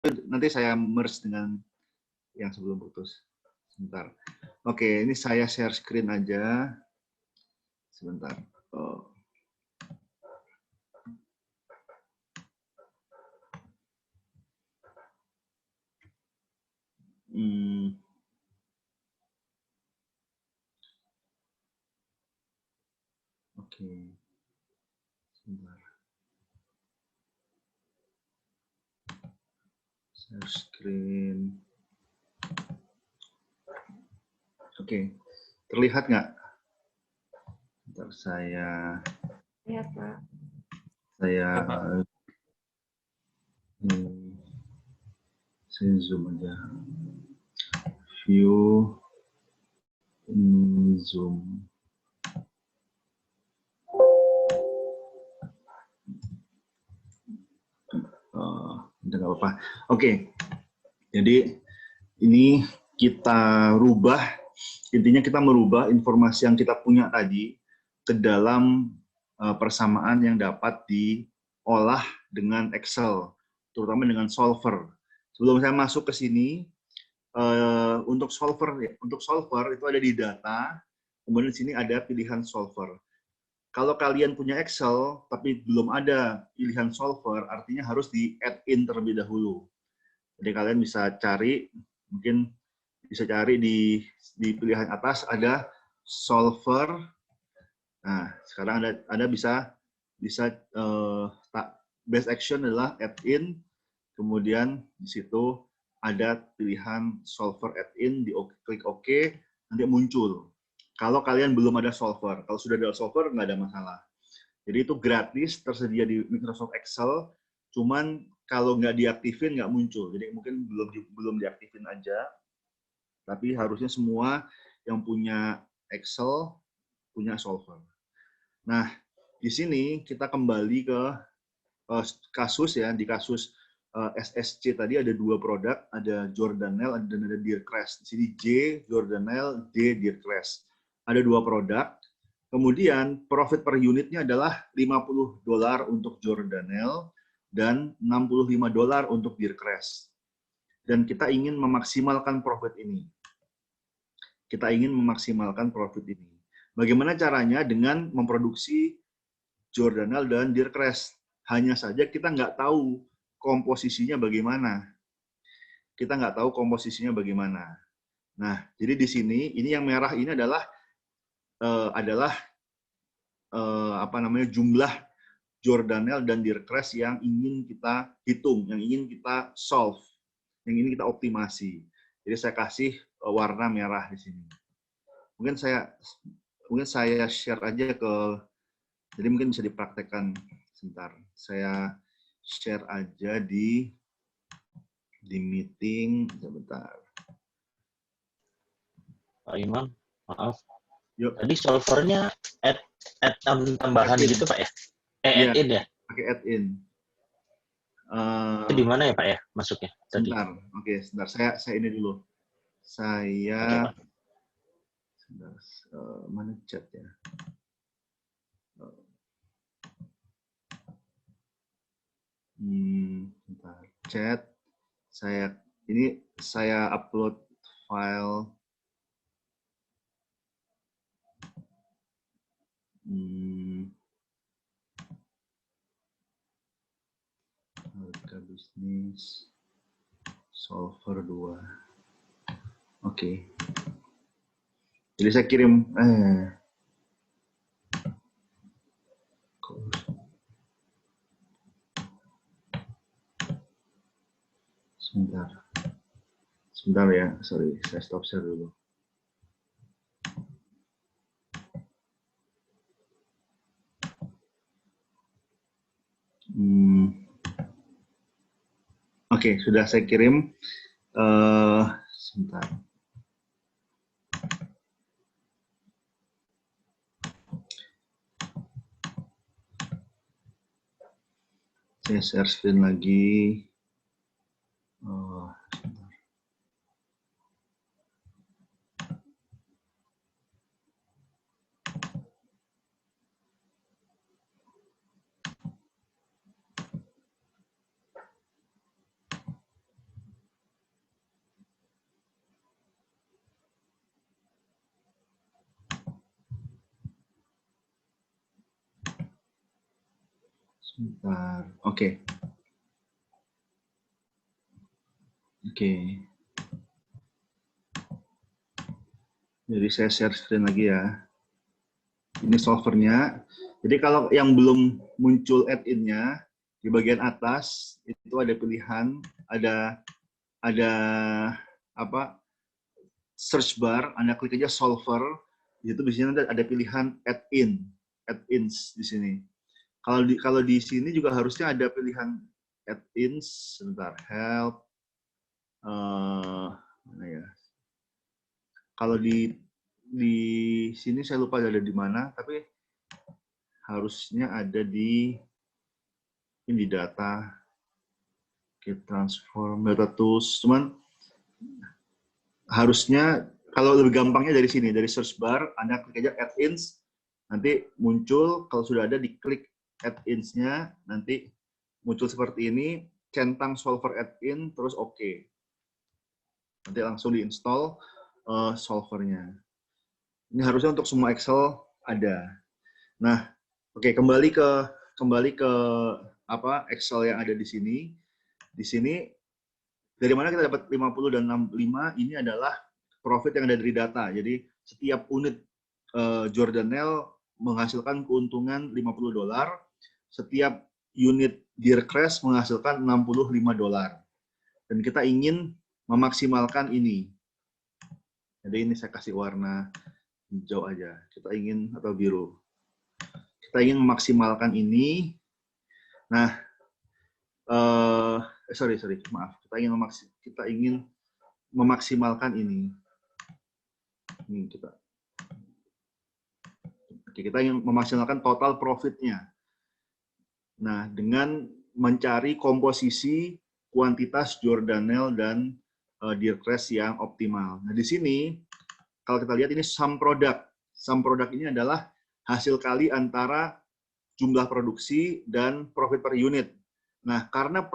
nanti saya merge dengan yang sebelum putus. Sebentar. Oke, ini saya share screen aja. Sebentar. Oh. Oke. Sebentar. Share screen. Oke. Terlihat nggak? Bentar, saya zoom aja. View zoom. Nggak apa-apa. Oke. Jadi ini kita rubah, intinya kita merubah informasi yang kita punya tadi ke dalam persamaan yang dapat diolah dengan Excel, terutama dengan solver. Sebelum saya masuk ke sini, untuk solver itu ada di data, kemudian di sini ada pilihan solver. Kalau kalian punya Excel tapi belum ada pilihan solver, artinya harus di add in terlebih dahulu. Jadi kalian bisa cari, mungkin bisa cari di pilihan atas ada solver. Nah, sekarang Anda bisa best action adalah add in, kemudian di situ ada pilihan solver add in, klik OK, nanti muncul. Kalau kalian belum ada solver, kalau sudah ada solver nggak ada masalah. Jadi itu gratis, tersedia di Microsoft Excel, cuman kalau nggak diaktifin nggak muncul. Jadi mungkin belum diaktifin aja, tapi harusnya semua yang punya Excel punya solver. Nah, di sini kita kembali ke kasus ya, di kasus SSC tadi ada dua produk, ada Jordanelle dan ada Deercrest. Di sini J Jordanelle, D Deercrest. Ada dua produk. Kemudian profit per unitnya adalah $50 untuk Jordanelle dan $65 untuk Deercrest. Dan kita ingin memaksimalkan profit ini. Bagaimana caranya? Dengan memproduksi Jordanelle dan Deercrest. Hanya saja kita nggak tahu komposisinya bagaimana. Nah, jadi di sini ini yang merah ini adalah jumlah Jordanelle dan Deercrest yang ingin kita hitung, yang ingin kita solve, yang ingin kita optimasi. Jadi saya kasih warna merah di sini. Mungkin saya share aja ke, jadi mungkin bisa dipraktekkan sebentar. Saya share aja di meeting sebentar. Pak Imam, maaf. Yuk. Tadi solvernya add tambahan gitu Pak ya? Add in ya? Pakai add in. Itu di mana ya Pak ya masuknya? Tadi. Sebentar, oke, sebentar. Saya ini dulu. Oke, Pak. Sebentar, mana chat ya? Sebentar, chat. Saya upload file. Harga bisnis solver 2. Oke. Jadi saya kirim sebentar ya, sorry, saya stop share dulu. Oke, sudah saya kirim. Sebentar. Saya share screen lagi. Sebentar. Sebentar. Oke. Oke. Jadi saya share screen lagi ya. Ini solvernya. Jadi kalau yang belum muncul add-in-nya, di bagian atas itu ada pilihan, ada apa? Search bar, Anda klik aja solver. Di situ biasanya ada pilihan add-in, add-ins di sini. Kalau di sini juga harusnya ada pilihan add-ins. Sebentar, help. Mana ya? Kalau di sini saya lupa ada di mana, tapi harusnya ada di ini data, get transform, data tools. Cuman harusnya kalau lebih gampangnya dari sini, dari search bar, Anda klik aja add-ins, nanti muncul, kalau sudah ada diklik add-ins-nya, nanti muncul seperti ini, centang solver add-in, terus oke. Nanti langsung diinstal solvernya. Ini harusnya untuk semua Excel ada. Nah, oke, kembali ke apa Excel yang ada di sini. Di sini dari mana kita dapat 50 dan 65? Ini adalah profit yang ada dari data. Jadi setiap unit Jordanelle menghasilkan keuntungan $50. Setiap unit Deercrest menghasilkan $65. Dan kita ingin memaksimalkan ini. Jadi ini saya kasih warna hijau aja. Kita ingin, atau biru. Kita ingin memaksimalkan ini. Nah, maaf. Kita ingin memaksimalkan ini. Ini kita ingin memaksimalkan total profitnya. Nah, dengan mencari komposisi kuantitas Jordanelle dan Deercrest yang optimal. Nah, di sini kalau kita lihat ini sum product. Sum product ini adalah hasil kali antara jumlah produksi dan profit per unit. Nah, karena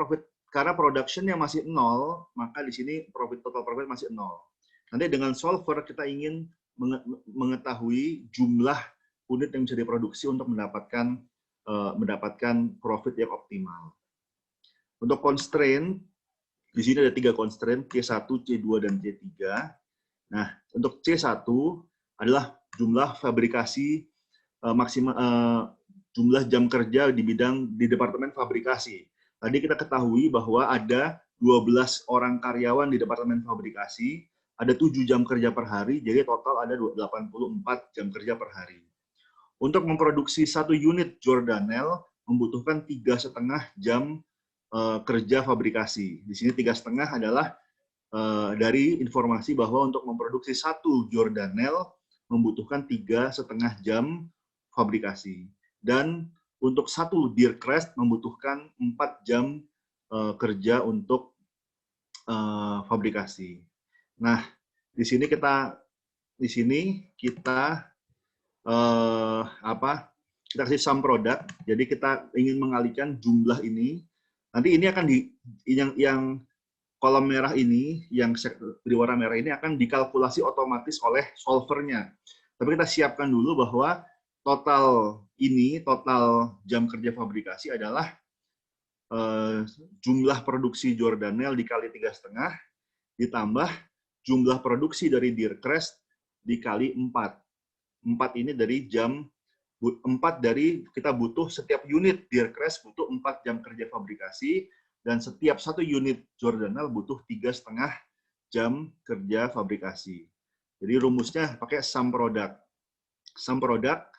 production-nya masih 0, maka di sini total profit masih 0. Nanti dengan solver kita ingin mengetahui jumlah unit yang bisa diproduksi untuk mendapatkan profit yang optimal. Untuk constraint, di sini ada 3 constraint, C1, C2, dan C3. Nah, untuk C1 adalah jumlah fabrikasi maksimal, jumlah jam kerja di departemen fabrikasi. Tadi kita ketahui bahwa ada 12 orang karyawan di departemen fabrikasi, ada 7 jam kerja per hari, jadi total ada 84 jam kerja per hari. Untuk memproduksi 1 unit Jordanelle membutuhkan 3,5 jam kerja fabrikasi. Di sini 3,5 adalah dari informasi bahwa untuk memproduksi 1 Jordanelle membutuhkan 3,5 jam fabrikasi. Dan untuk 1 Deercrest membutuhkan 4 jam kerja untuk fabrikasi. Nah, di sini kita kita kasih sum product. Jadi kita ingin mengalihkan jumlah ini. Nanti ini akan yang kolom merah ini, yang di warna merah ini akan dikalkulasi otomatis oleh solvernya. Tapi kita siapkan dulu bahwa total jam kerja fabrikasi adalah jumlah produksi Jordanelle dikali 3,5 ditambah jumlah produksi dari Deercrest dikali 4. 4 ini dari kita butuh setiap unit Deercrest butuh 4 jam kerja fabrikasi, dan setiap 1 unit Jordanelle butuh 3,5 jam kerja fabrikasi. Jadi rumusnya pakai sum product. Sum product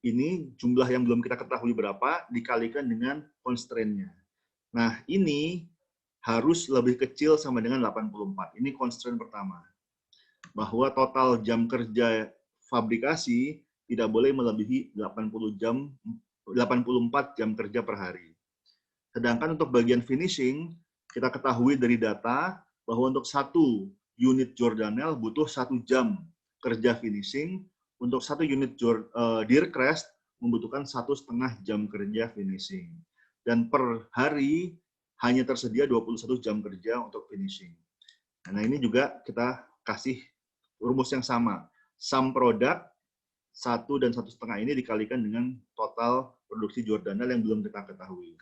ini jumlah yang belum kita ketahui berapa dikalikan dengan constraint-nya. Nah, ini harus lebih kecil sama dengan 84. Ini constraint pertama. Bahwa total jam kerja fabrikasi tidak boleh melebihi 84 jam kerja per hari. Sedangkan untuk bagian finishing, kita ketahui dari data bahwa untuk 1 unit Jordanelle butuh 1 jam kerja finishing, untuk 1 unit Deercrest membutuhkan 1,5 jam kerja finishing. Dan per hari hanya tersedia 21 jam kerja untuk finishing. Nah, ini juga kita kasih rumus yang sama. Sum product 1 dan 1,5 ini dikalikan dengan total produksi Jordanelle yang belum kita ketahui.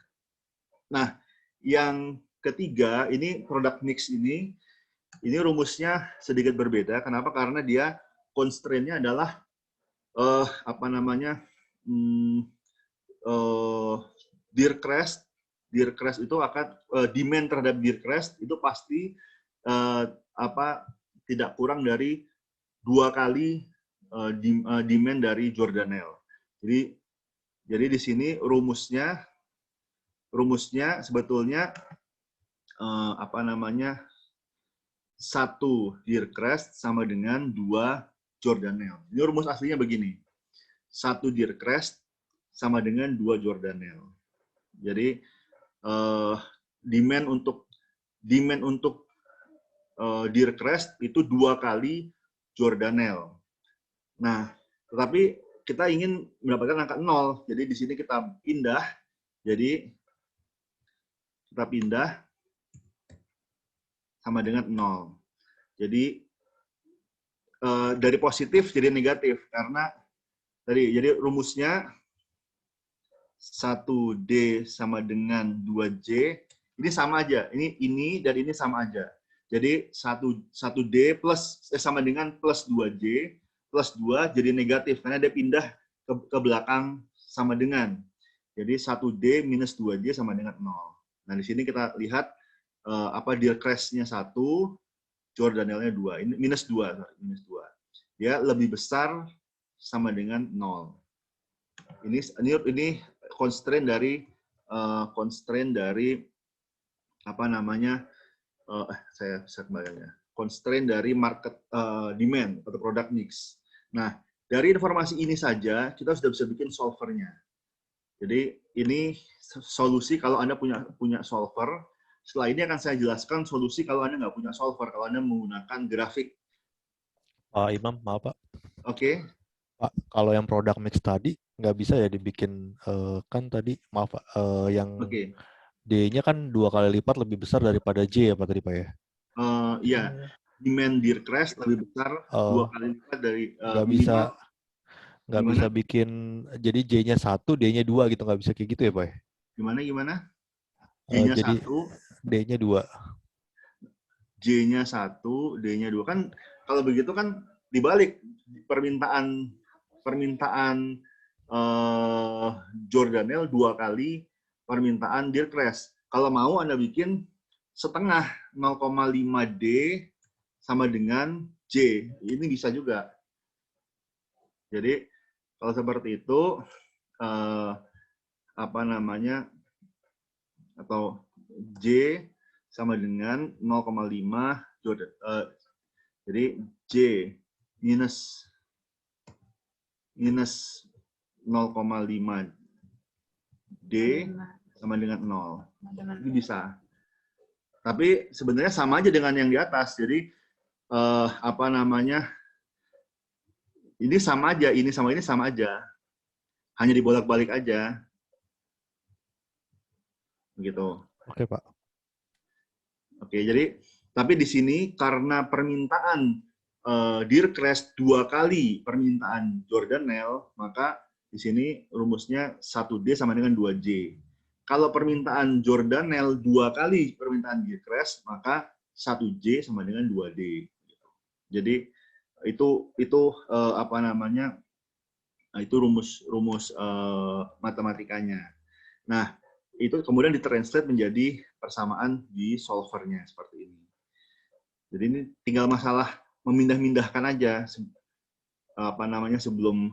Nah, yang ketiga, ini product mix ini rumusnya sedikit berbeda. Kenapa? Karena dia constraint-nya adalah deer crest. Deer crest itu akan demand terhadap deer crest itu pasti tidak kurang dari 2 kali demand dari Jordanelle. Jadi di sini rumusnya sebetulnya 1 deer crest sama dengan 2 Jordanelle. Ini rumus aslinya begini. 1 deer crest sama dengan 2 Jordanelle. Jadi demand untuk deer crest itu 2 kali Jordanelle. Nah, tetapi kita ingin mendapatkan angka 0. Jadi di sini kita pindah. Jadi kita pindah sama dengan 0. Jadi dari positif jadi negatif karena jadi rumusnya 1D sama dengan 2J ini sama aja. Ini dan ini sama aja. Jadi 1D plus sama dengan plus 2J plus 2 jadi negatif karena dia pindah ke belakang sama dengan. Jadi 1D minus 2J sama dengan 0. Nah, di sini kita lihat deer crest-nya 1, Jordanelle-nya 2. Ini minus 2. Dia lebih besar sama dengan 0. Ini constraint dari saya bisa kembalinya. Constraint dari market demand atau product mix. Nah, dari informasi ini saja kita sudah bisa bikin solvernya. Jadi ini solusi kalau Anda punya solver. Setelah ini akan saya jelaskan solusi kalau Anda nggak punya solver, kalau Anda menggunakan grafik. Pak Imam, maaf Pak. Oke. Pak, kalau yang product mix tadi nggak bisa ya dibikin kan tadi maaf Pak, yang D-nya kan 2 kali lipat lebih besar daripada J ya Pak tadi Pak ya? Iya, demand deer crest lebih besar 2 kali lipat dari nggak bisa bikin jadi J-nya 1, D-nya 2 gitu, nggak bisa kayak gitu ya Pak ya? Gimana? J-nya 1, D-nya 2. J-nya 1, D-nya 2. Kan kalau begitu kan dibalik permintaan Jordanelle 2 kali permintaan deer crest. Kalau mau Anda bikin setengah 0,5D sama dengan J. Ini bisa juga. Jadi kalau seperti itu atau J sama dengan 0,5 Jordan. Jadi J minus 0,5 D sama dengan 0. Ini bisa. Tapi sebenarnya sama aja dengan yang di atas. Jadi ini sama aja, ini sama ini sama aja. Hanya dibolak-balik aja. Begitu. Oke, Pak. Oke, jadi tapi di sini karena permintaan deer crest 2 kali permintaan Jordanelle, maka di sini rumusnya 1D sama dengan 2J. Kalau permintaan Jordanelle 2 kali permintaan deer crest, maka 1J sama dengan 2D. Jadi itu rumus matematikanya. Nah, itu kemudian ditranslate menjadi persamaan di solvernya seperti ini. Jadi ini tinggal masalah memindah-mindahkan aja sebelum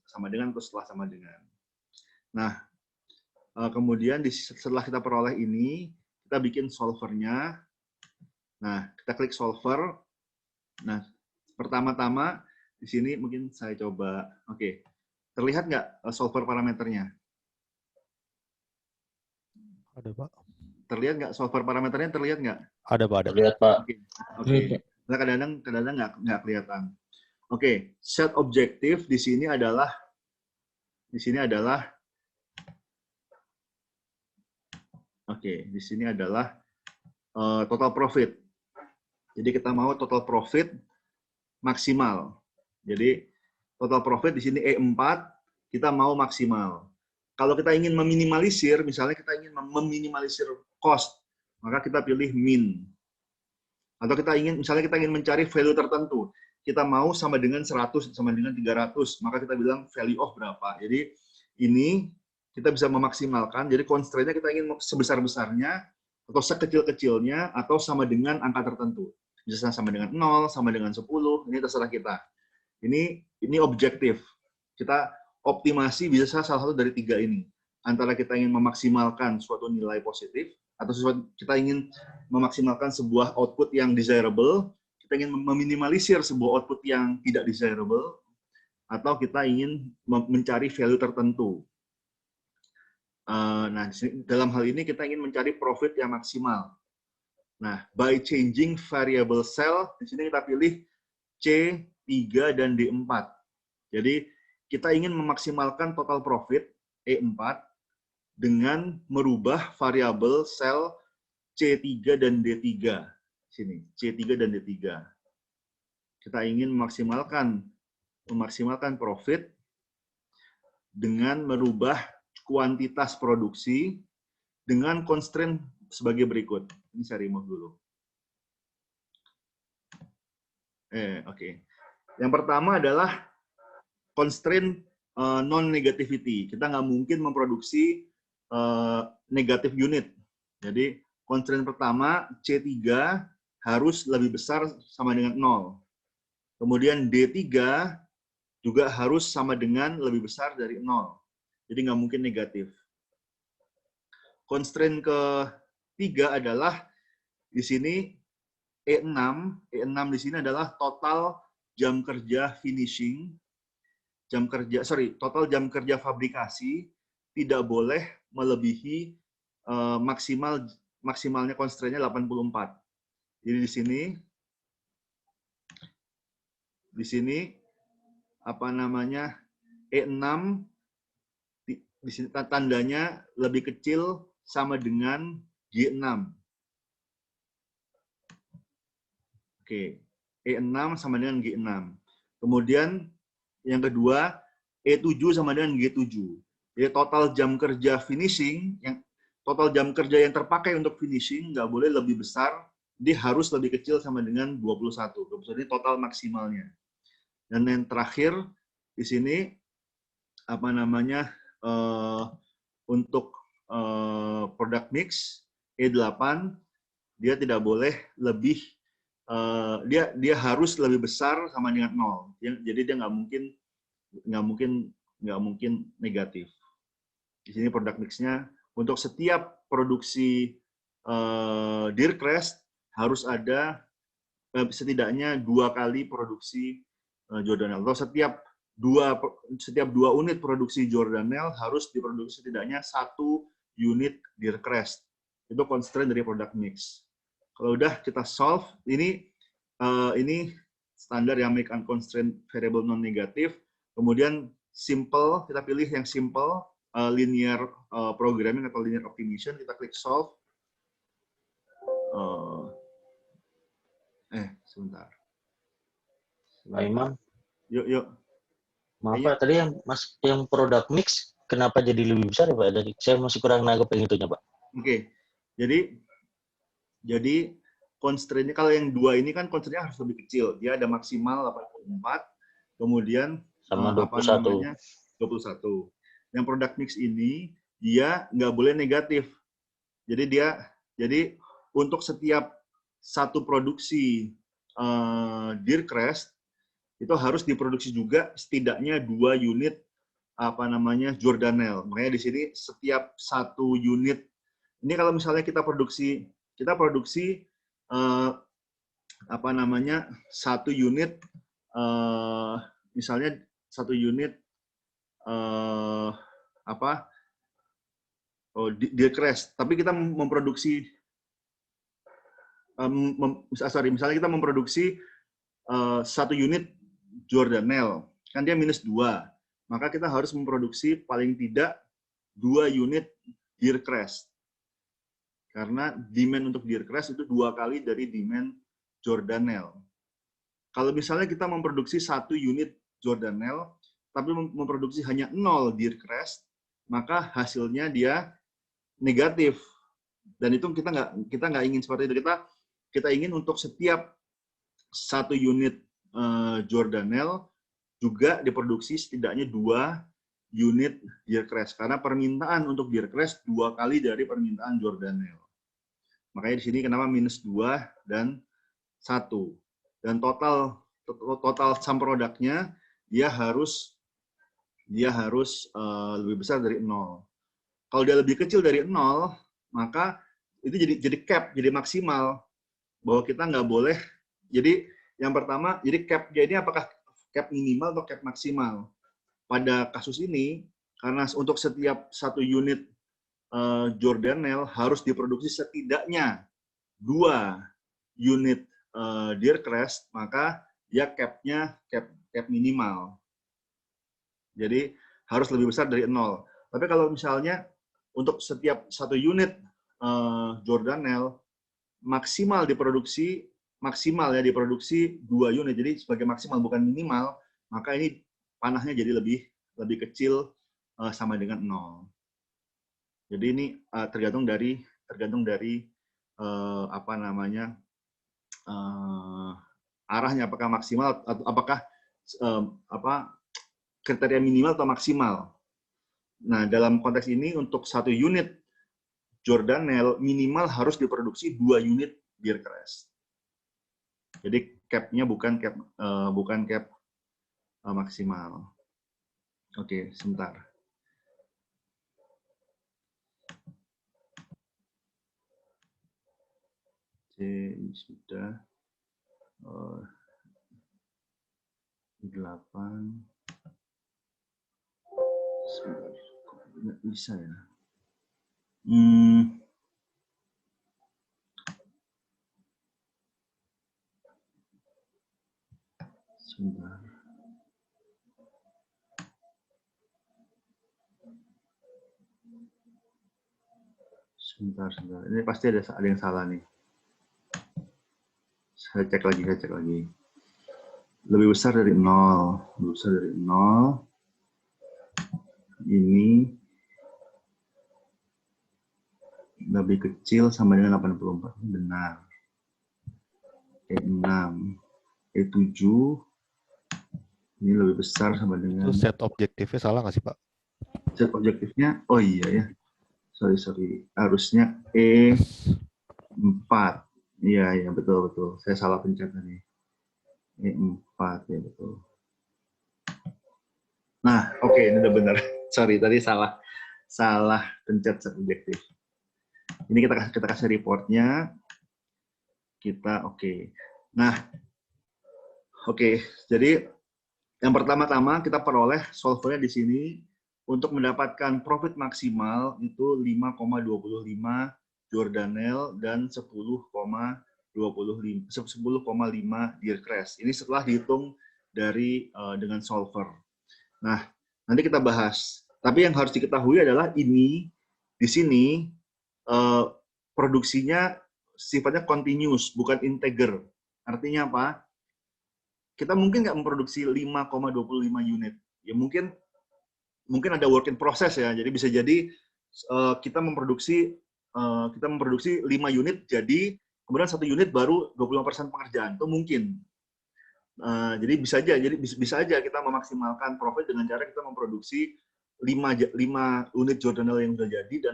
sama dengan atau setelah sama dengan. Nah, kemudian setelah kita peroleh ini, kita bikin solvernya. Nah, kita klik solver. Nah, pertama-tama di sini mungkin saya coba. Oke, terlihat nggak solver parameternya? Ada, Pak. Terlihat nggak solver parameternya? Terlihat nggak? Ada, Pak. Ada. Terlihat, Pak. Oke. Nah, kadang-kadang nggak kelihatan. Oke, set objektif di sini adalah total profit. Jadi kita mau total profit maksimal. Jadi Total profit di sini E4, kita mau maksimal. Kalau kita ingin meminimalisir, misalnya kita ingin meminimalisir cost, maka kita pilih min. Atau misalnya kita ingin mencari value tertentu, kita mau sama dengan 100, sama dengan 300, maka kita bilang value of berapa. Jadi ini kita bisa memaksimalkan, jadi constraint-nya kita ingin sebesar-besarnya, atau sekecil-kecilnya, atau sama dengan angka tertentu. Bisa sama dengan 0, sama dengan 10, ini terserah kita. Ini objektif. Kita optimasi bisa salah satu dari 3 ini. Antara kita ingin memaksimalkan suatu nilai positif, atau kita ingin memaksimalkan sebuah output yang desirable, kita ingin meminimalisir sebuah output yang tidak desirable, atau kita ingin mencari value tertentu. Nah, dalam hal ini kita ingin mencari profit yang maksimal. Nah, by changing variable cell, di sini kita pilih C3 dan D4. Jadi, kita ingin memaksimalkan total profit E4 dengan merubah variabel sel C3 dan D3. Sini, C3 dan D3. Kita ingin memaksimalkan profit dengan merubah kuantitas produksi dengan constraint sebagai berikut. Ini saya remove dulu. Oke. Yang pertama adalah constraint non-negativity. Kita nggak mungkin memproduksi negatif unit. Jadi, constraint pertama, C3 harus lebih besar sama dengan 0. Kemudian D3 juga harus sama dengan lebih besar dari 0. Jadi nggak mungkin negatif. Constraint ketiga adalah di sini E6 di sini adalah total jam kerja finishing, total jam kerja fabrikasi tidak boleh melebihi maksimalnya constraint-nya 84. Jadi di sini apa namanya E6 di sini tandanya lebih kecil sama dengan G6. Oke, E6 sama dengan G6. Kemudian yang kedua, E7 sama dengan G7. Jadi total jam kerja finishing, total jam kerja yang terpakai untuk finishing nggak boleh lebih besar, dia harus lebih kecil sama dengan 21. 21 ini total maksimalnya. Dan yang terakhir di sini apa namanya untuk product mix E8 dia tidak boleh lebih dia harus lebih besar sama dengan 0. Jadi dia nggak mungkin negatif. Di sini product mix-nya untuk setiap produksi Deercrest harus ada setidaknya 2 kali produksi Jordanelle. Atau setiap dua unit produksi Jordanelle harus diproduksi setidaknya 1 unit Deercrest. Itu constraint dari product mix. Kalau udah kita solve, ini standar yang make unconstrained variable non-negatif. Kemudian simple, kita pilih yang simple, linear programming atau linear optimization. Kita klik solve. Sebentar. Pak Imam. Yuk. Maaf Pak, tadi yang product mix kenapa jadi lebih besar ya Pak? Dari saya masih kurang nangkep yang itunya Pak. Oke. Jadi constraint-nya kalau yang 2 ini kan constraint-nya harus lebih kecil. Dia ada maksimal 84, kemudian sama 21. 21. Yang product mix ini dia nggak boleh negatif. Jadi untuk setiap satu produksi Deercrest itu harus diproduksi juga setidaknya 2 unit Jordanelle. Makanya di sini setiap 1 unit ini kalau misalnya kita produksi 1 unit misalnya 1 unit Deercrest, tapi kita memproduksi misalnya kita memproduksi 1 unit Jordanelle, kan dia -2, maka kita harus memproduksi paling tidak 2 unit Deercrest. Karena demand untuk Deercrest itu 2 kali dari demand Jordanelle. Kalau misalnya kita memproduksi 1 unit Jordanelle, tapi memproduksi hanya 0 Deercrest, maka hasilnya dia negatif. Dan itu kita nggak ingin seperti itu. Kita ingin untuk setiap 1 unit Jordanelle juga diproduksi setidaknya 2 unit Deercrest, karena permintaan untuk Deercrest 2 kali dari permintaan Jordanelle. Makanya di sini kenapa -2 dan 1. Dan total sum produknya dia harus lebih besar dari 0. Kalau dia lebih kecil dari 0, maka itu jadi cap, jadi maksimal, bahwa kita nggak boleh. Jadi yang pertama, jadi cap dia ini apakah cap minimal atau cap maksimal? Pada kasus ini, karena untuk setiap 1 unit Jordanelle harus diproduksi setidaknya 2 unit Deercrest, maka dia cap-nya cap minimal. Jadi harus lebih besar dari 0. Tapi kalau misalnya untuk setiap 1 unit Jordanelle diproduksi 2 unit. Jadi sebagai maksimal bukan minimal, maka ini panahnya jadi lebih kecil sama dengan 0. Jadi ini tergantung dari arahnya, apakah maksimal atau apakah kriteria minimal atau maksimal. Nah, dalam konteks ini untuk 1 unit Jordanelle minimal harus diproduksi 2 unit Deercrest. Jadi cap-nya bukan cap maksimal. Oke, sebentar. Ini sudah 8. Sebentar, nggak bisa ya. Sebentar. Ini pasti ada yang salah nih. Saya cek lagi. Lebih besar dari 0. Ini lebih kecil sama dengan 84. Benar. E6. E7. Ini lebih besar sama dengan... Itu set objektifnya salah nggak sih, Pak? Set objektifnya, oh iya ya. Sorry. Harusnya E4. Iya, betul. Saya salah pencet tadi. E4, ya betul. Nah, oke, ini udah benar. Sorry, tadi salah pencet set objektif. Ini kita kasih reportnya. Oke. Nah, oke. Jadi yang pertama-tama kita peroleh solvernya di sini untuk mendapatkan profit maksimal itu 5,25 Jordanelle dan 10,5 Deercrest. Ini setelah dihitung dengan solver. Nah, nanti kita bahas. Tapi yang harus diketahui adalah ini di sini produksinya sifatnya continuous, bukan integer. Artinya apa? Kita mungkin nggak memproduksi 5,25 unit. Ya mungkin ada work in process ya. Jadi bisa jadi kita memproduksi 5 unit, jadi kemudian 1 unit baru 25% pengerjaan. Itu mungkin. Jadi bisa aja kita memaksimalkan profit dengan cara kita memproduksi 5 unit Jordanelle yang sudah jadi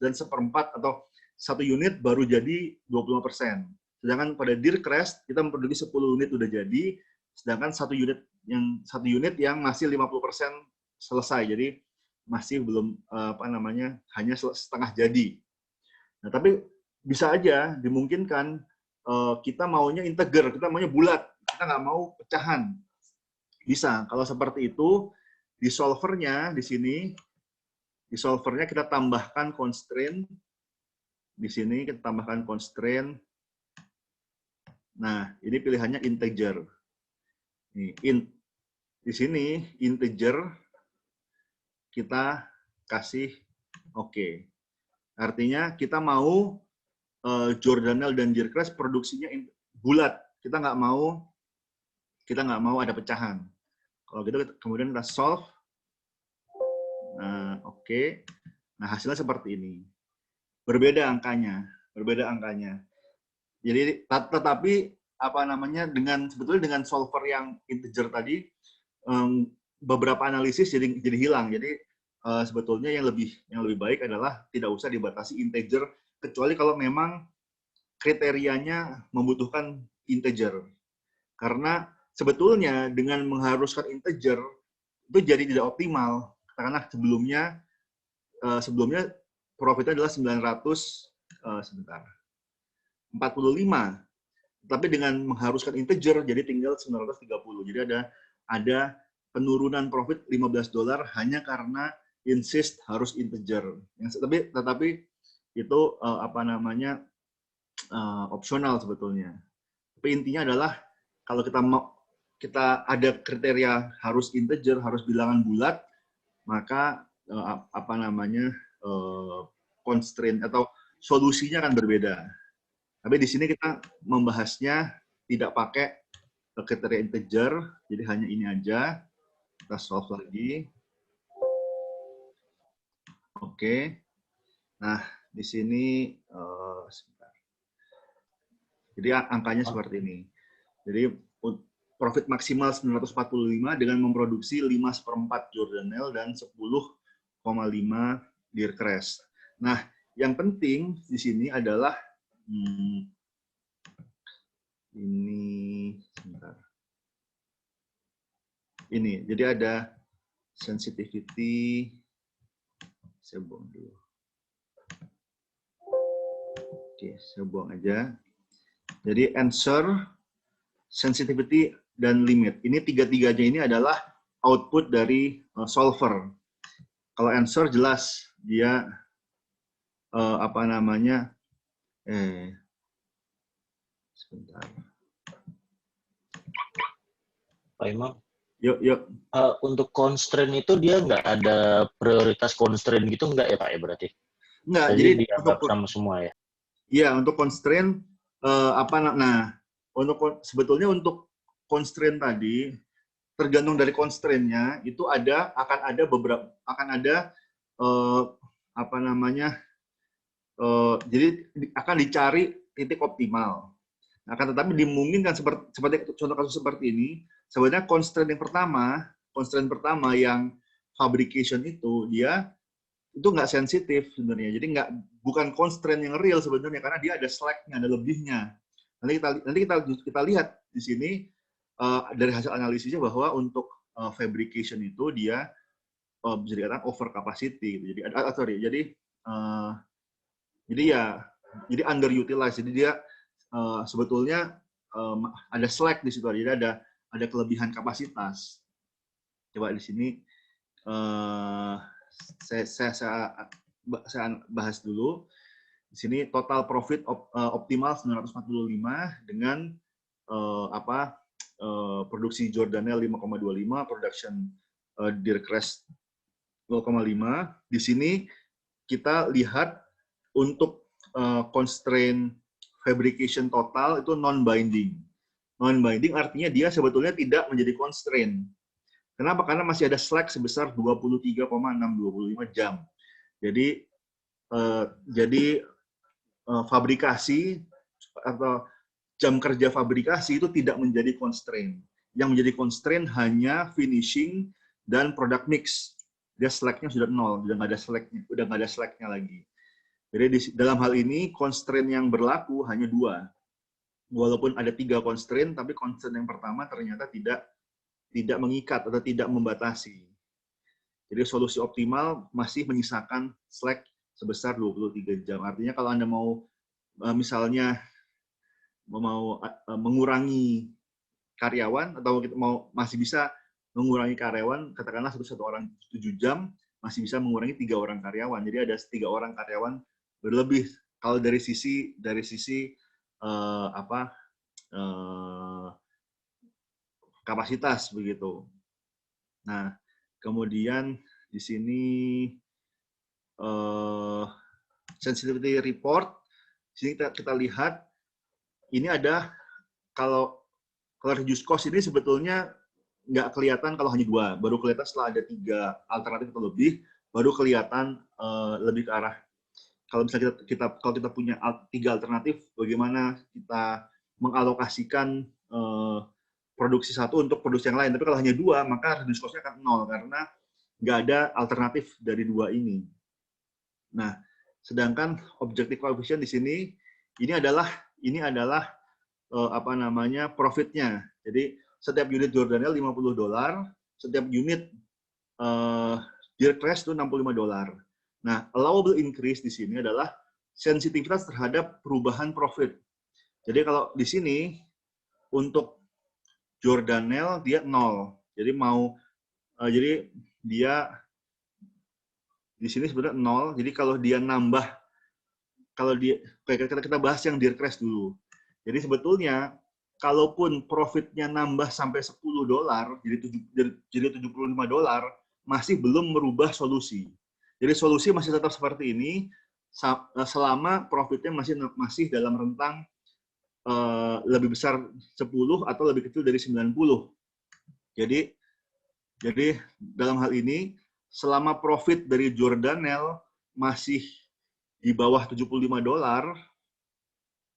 dan seperempat atau 1 unit baru jadi 25%. Sedangkan pada Deercrest kita memproduksi 10 unit sudah jadi, sedangkan 1 unit yang masih 50% selesai. Jadi masih belum hanya setengah jadi. Nah, tapi bisa aja dimungkinkan kita maunya integer, kita maunya bulat, kita nggak mau pecahan. Bisa. Kalau seperti itu, di solvernya di sini, kita tambahkan constraint. Di sini kita tambahkan constraint. Nah, ini pilihannya integer. Di sini integer kita kasih oke. Artinya kita mau Jordanelle dan Deercrest produksinya bulat. Kita nggak mau ada pecahan. Kalau gitu kemudian kita solve. Nah, oke. Nah, hasilnya seperti ini. Berbeda angkanya. Jadi tetapi apa namanya sebetulnya dengan solver yang integer tadi beberapa analisis jadi hilang. Jadi sebetulnya yang lebih baik adalah tidak usah dibatasi integer kecuali kalau memang kriterianya membutuhkan integer. Karena sebetulnya dengan mengharuskan integer itu jadi tidak optimal. Karena sebelumnya profitnya adalah 45. Tapi dengan mengharuskan integer jadi tinggal 930. Jadi ada penurunan profit $15 hanya karena insist harus integer. Tetapi itu opsional sebetulnya. Tapi intinya adalah kalau kita ada kriteria harus integer, harus bilangan bulat, maka constraint atau solusinya akan berbeda. Tapi di sini kita membahasnya tidak pakai kriteria integer, jadi hanya ini aja. Kita solve lagi. Oke. Nah, di sini sebentar. Jadi angkanya seperti ini. Jadi profit maksimal 945 dengan memproduksi 5/4 Jordanelle dan 10,5 Deercrest. Nah, yang penting di sini adalah ini sebentar. Ini, jadi ada sensitivity. Saya buang dulu. Oke, saya buang aja. Jadi answer, sensitivity, dan limit. Ini tiga-tiganya ini adalah output dari solver. Kalau answer jelas dia sebentar. Pak Imam. Yuk. Untuk constraint itu dia nggak ada prioritas constraint gitu nggak ya Pak ya berarti? Nggak. Jadi dianggap sama semua ya? Iya, untuk constraint sebetulnya untuk constraint tadi tergantung dari constraint-nya itu akan ada jadi akan dicari titik optimal. Akan tetapi dimungkinkan seperti contoh kasus seperti ini, sebenarnya constraint pertama yang fabrication itu dia itu nggak sensitif sebenarnya. Jadi bukan constraint yang real sebenarnya karena dia ada slack-nya, ada lebihnya. Nanti kita lihat di sini dari hasil analisisnya bahwa untuk fabrication itu dia bisa dikatakan over capacity. Jadi underutilized. Jadi dia sebetulnya ada slack di situ. Jadi ada kelebihan kapasitas. Coba di sini saya bahas dulu. Di sini total profit optimal 945 dengan produksi Jordanelle 5,25, production Deercrest 0,5. Di sini kita lihat untuk constraint fabrication total itu non-binding. Non-binding artinya dia sebetulnya tidak menjadi constraint. Kenapa? Karena masih ada slack sebesar 23,625 jam. Jadi fabrikasi atau jam kerja fabrikasi itu tidak menjadi constraint. Yang menjadi constraint hanya finishing dan product mix. Dia slack-nya sudah nol, udah nggak ada slack-nya lagi. Jadi dalam hal ini constraint yang berlaku hanya 2. Walaupun ada 3 constraint, tapi constraint yang pertama ternyata tidak mengikat atau tidak membatasi. Jadi solusi optimal masih menyisakan slack sebesar 23 jam. Artinya kalau Anda mau misalnya mengurangi karyawan atau masih bisa mengurangi karyawan, katakanlah satu orang 7 jam, masih bisa mengurangi 3 orang karyawan. Jadi ada 3 orang karyawan berlebih kalau dari sisi kapasitas begitu. Nah, kemudian di sini sensitivity report. Di sini kita lihat ini ada kalau reduce cost ini sebetulnya nggak kelihatan kalau hanya 2, baru kelihatan setelah ada 3 alternatif atau lebih, baru kelihatan lebih ke arah. Kalau misalnya kalau kita punya 3 alternatif, bagaimana kita mengalokasikan produksi satu untuk produksi yang lain. Tapi kalau hanya 2, maka reduce cost-nya akan 0 karena nggak ada alternatif dari 2 ini. Nah, sedangkan objective coefficient di sini ini adalah apa namanya profitnya. Jadi setiap unit Jordanelle $50, setiap unit Diercrest itu $65. Nah, allowable increase di sini adalah sensitivitas terhadap perubahan profit. Jadi kalau di sini untuk Jordanelle dia 0. Jadi jadi dia di sini sebenarnya 0. Jadi kalau dia nambah, kita bahas yang Diercrest dulu. Jadi sebetulnya kalaupun profitnya nambah sampai $10, jadi $75, masih belum merubah solusi. Jadi solusi masih tetap seperti ini selama profitnya masih dalam rentang lebih besar 10 atau lebih kecil dari 90. Jadi dalam hal ini selama profit dari Jordanelle masih di bawah $75,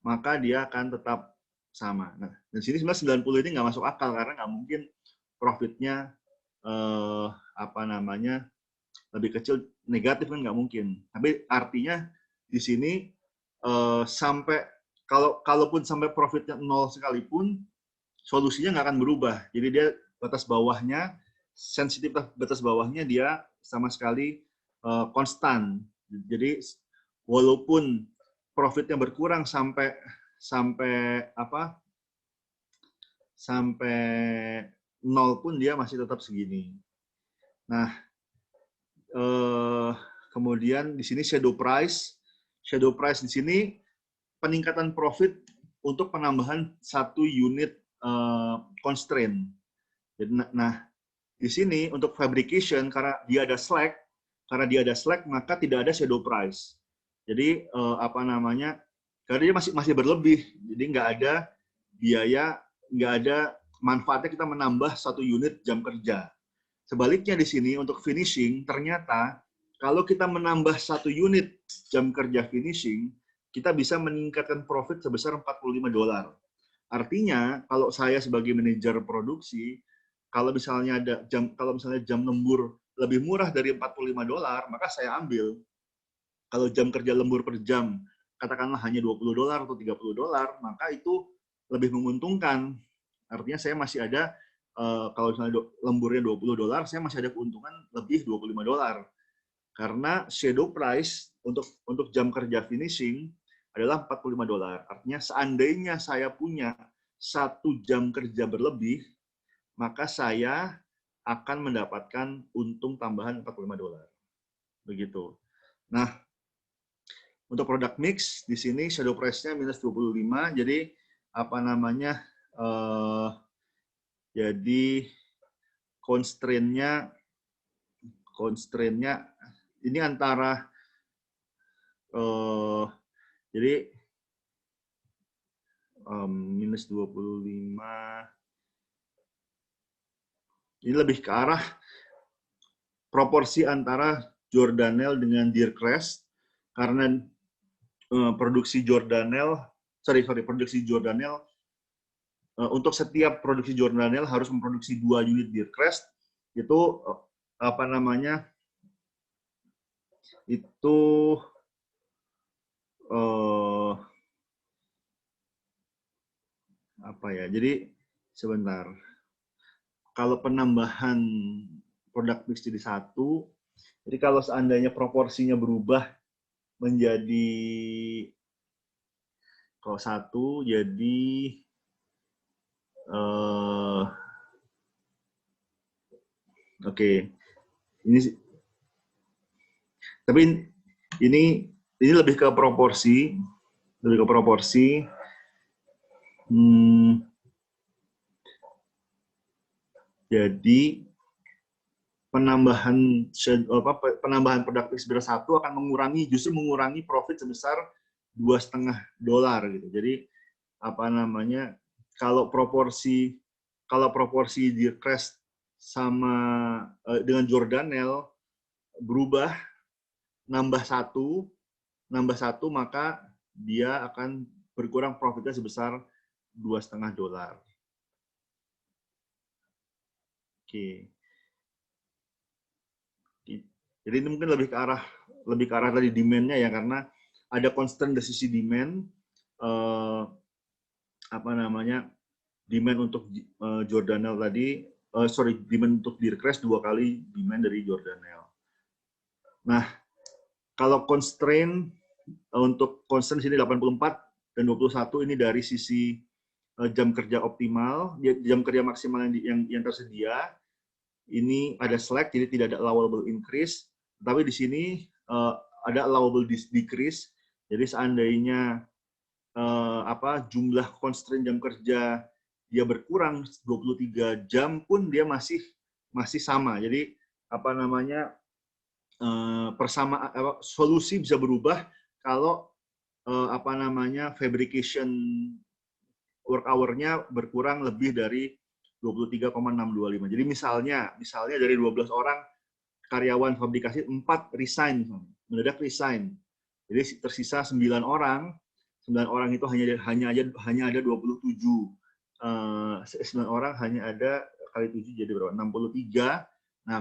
maka dia akan tetap sama. Nah, di sini sebenarnya 90 ini nggak masuk akal karena nggak mungkin profitnya apa namanya lebih kecil negatif kan nggak mungkin. Tapi artinya di sini sampai kalaupun sampai profitnya 0 sekalipun solusinya nggak akan berubah. Jadi dia batas bawahnya sensitivitas batas bawahnya dia sama sekali konstan. Jadi walaupun profitnya berkurang sampai 0 pun dia masih tetap segini. Nah, kemudian di sini shadow price di sini peningkatan profit untuk penambahan 1 unit constraint. Jadi, nah di sini untuk fabrication karena dia ada slack maka tidak ada shadow price. Jadi apa namanya? Karena dia masih berlebih, jadi nggak ada biaya, nggak ada manfaatnya kita menambah 1 unit jam kerja. Sebaliknya di sini untuk finishing, ternyata kalau kita menambah 1 unit jam kerja finishing, kita bisa meningkatkan profit sebesar $45. Artinya kalau saya sebagai manajer produksi, kalau misalnya jam lembur lebih murah dari $45, maka saya ambil. Kalau jam kerja lembur per jam katakanlah hanya $20 atau $30, maka itu lebih menguntungkan. Artinya saya masih ada, kalau misalnya lemburnya $20, saya masih ada keuntungan lebih $25. Karena shadow price untuk jam kerja finishing adalah $45. Artinya seandainya saya punya 1 jam kerja berlebih, maka saya akan mendapatkan untung tambahan $45. Begitu. Nah, untuk product mix di sini shadow price-nya minus 25, jadi apa namanya? Jadi constraint-nya ini antara jadi minus 25 ini lebih ke arah proporsi antara Jordanelle dengan Diercrest karena produksi Jordanelle untuk setiap produksi Jordanelle harus memproduksi 2 unit Diercrest, itu apa namanya? Itu apa ya? Jadi sebentar. Kalau penambahan produk mix jadi 1, jadi kalau seandainya proporsinya berubah menjadi kalau 1 jadi oke. Ini tapi ini lebih ke proporsi, jadi penambahan produk mix sebesar 1 akan justru mengurangi profit sebesar $2,5 gitu. Jadi apa namanya? Kalau proporsi Diercrest sama dengan Jordanelle berubah nambah satu, maka dia akan berkurang profitnya sebesar $2,5. Oke. Jadi ini mungkin lebih ke arah tadi demand-nya ya, karena ada constraint dari sisi demand, demand untuk Jordanelle tadi, demand untuk Deercrest 2 kali demand dari Jordanelle. Nah, kalau constraint untuk constraint sini 84 dan 21 ini dari sisi jam kerja optimal, jam kerja maksimal yang tersedia. Ini ada slack, jadi tidak ada allowable increase. Tapi di sini ada allowable decrease. Jadi seandainya jumlah constraint jam kerja dia berkurang 23 jam pun dia masih sama. Jadi solusi bisa berubah kalau fabrication work hour-nya berkurang lebih dari 23,625. Jadi misalnya dari 12 orang karyawan fabrikasi 4 resign, mendadak resign. Jadi tersisa 9 orang. 9 orang itu hanya ada 27. 9 orang hanya ada kali 7 jadi berapa? 63. Nah,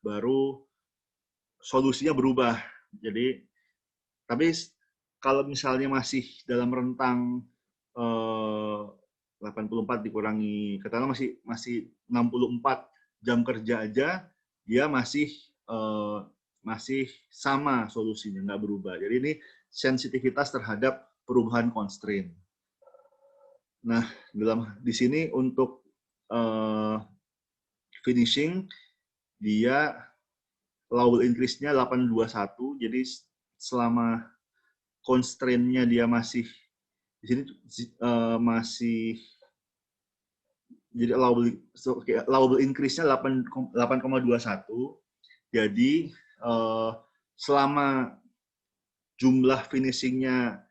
baru solusinya berubah. Jadi tapi kalau misalnya masih dalam rentang 84 dikurangi, katakanlah masih 64 jam kerja aja, dia masih sama solusinya, nggak berubah. Jadi ini sensitivitas terhadap perubahan constraint. Nah, di sini untuk finishing, dia allowable increase-nya 821, jadi selama constraint-nya dia masih di sini jadi allowable increase-nya 8,21. Jadi selama jumlah finishing-nya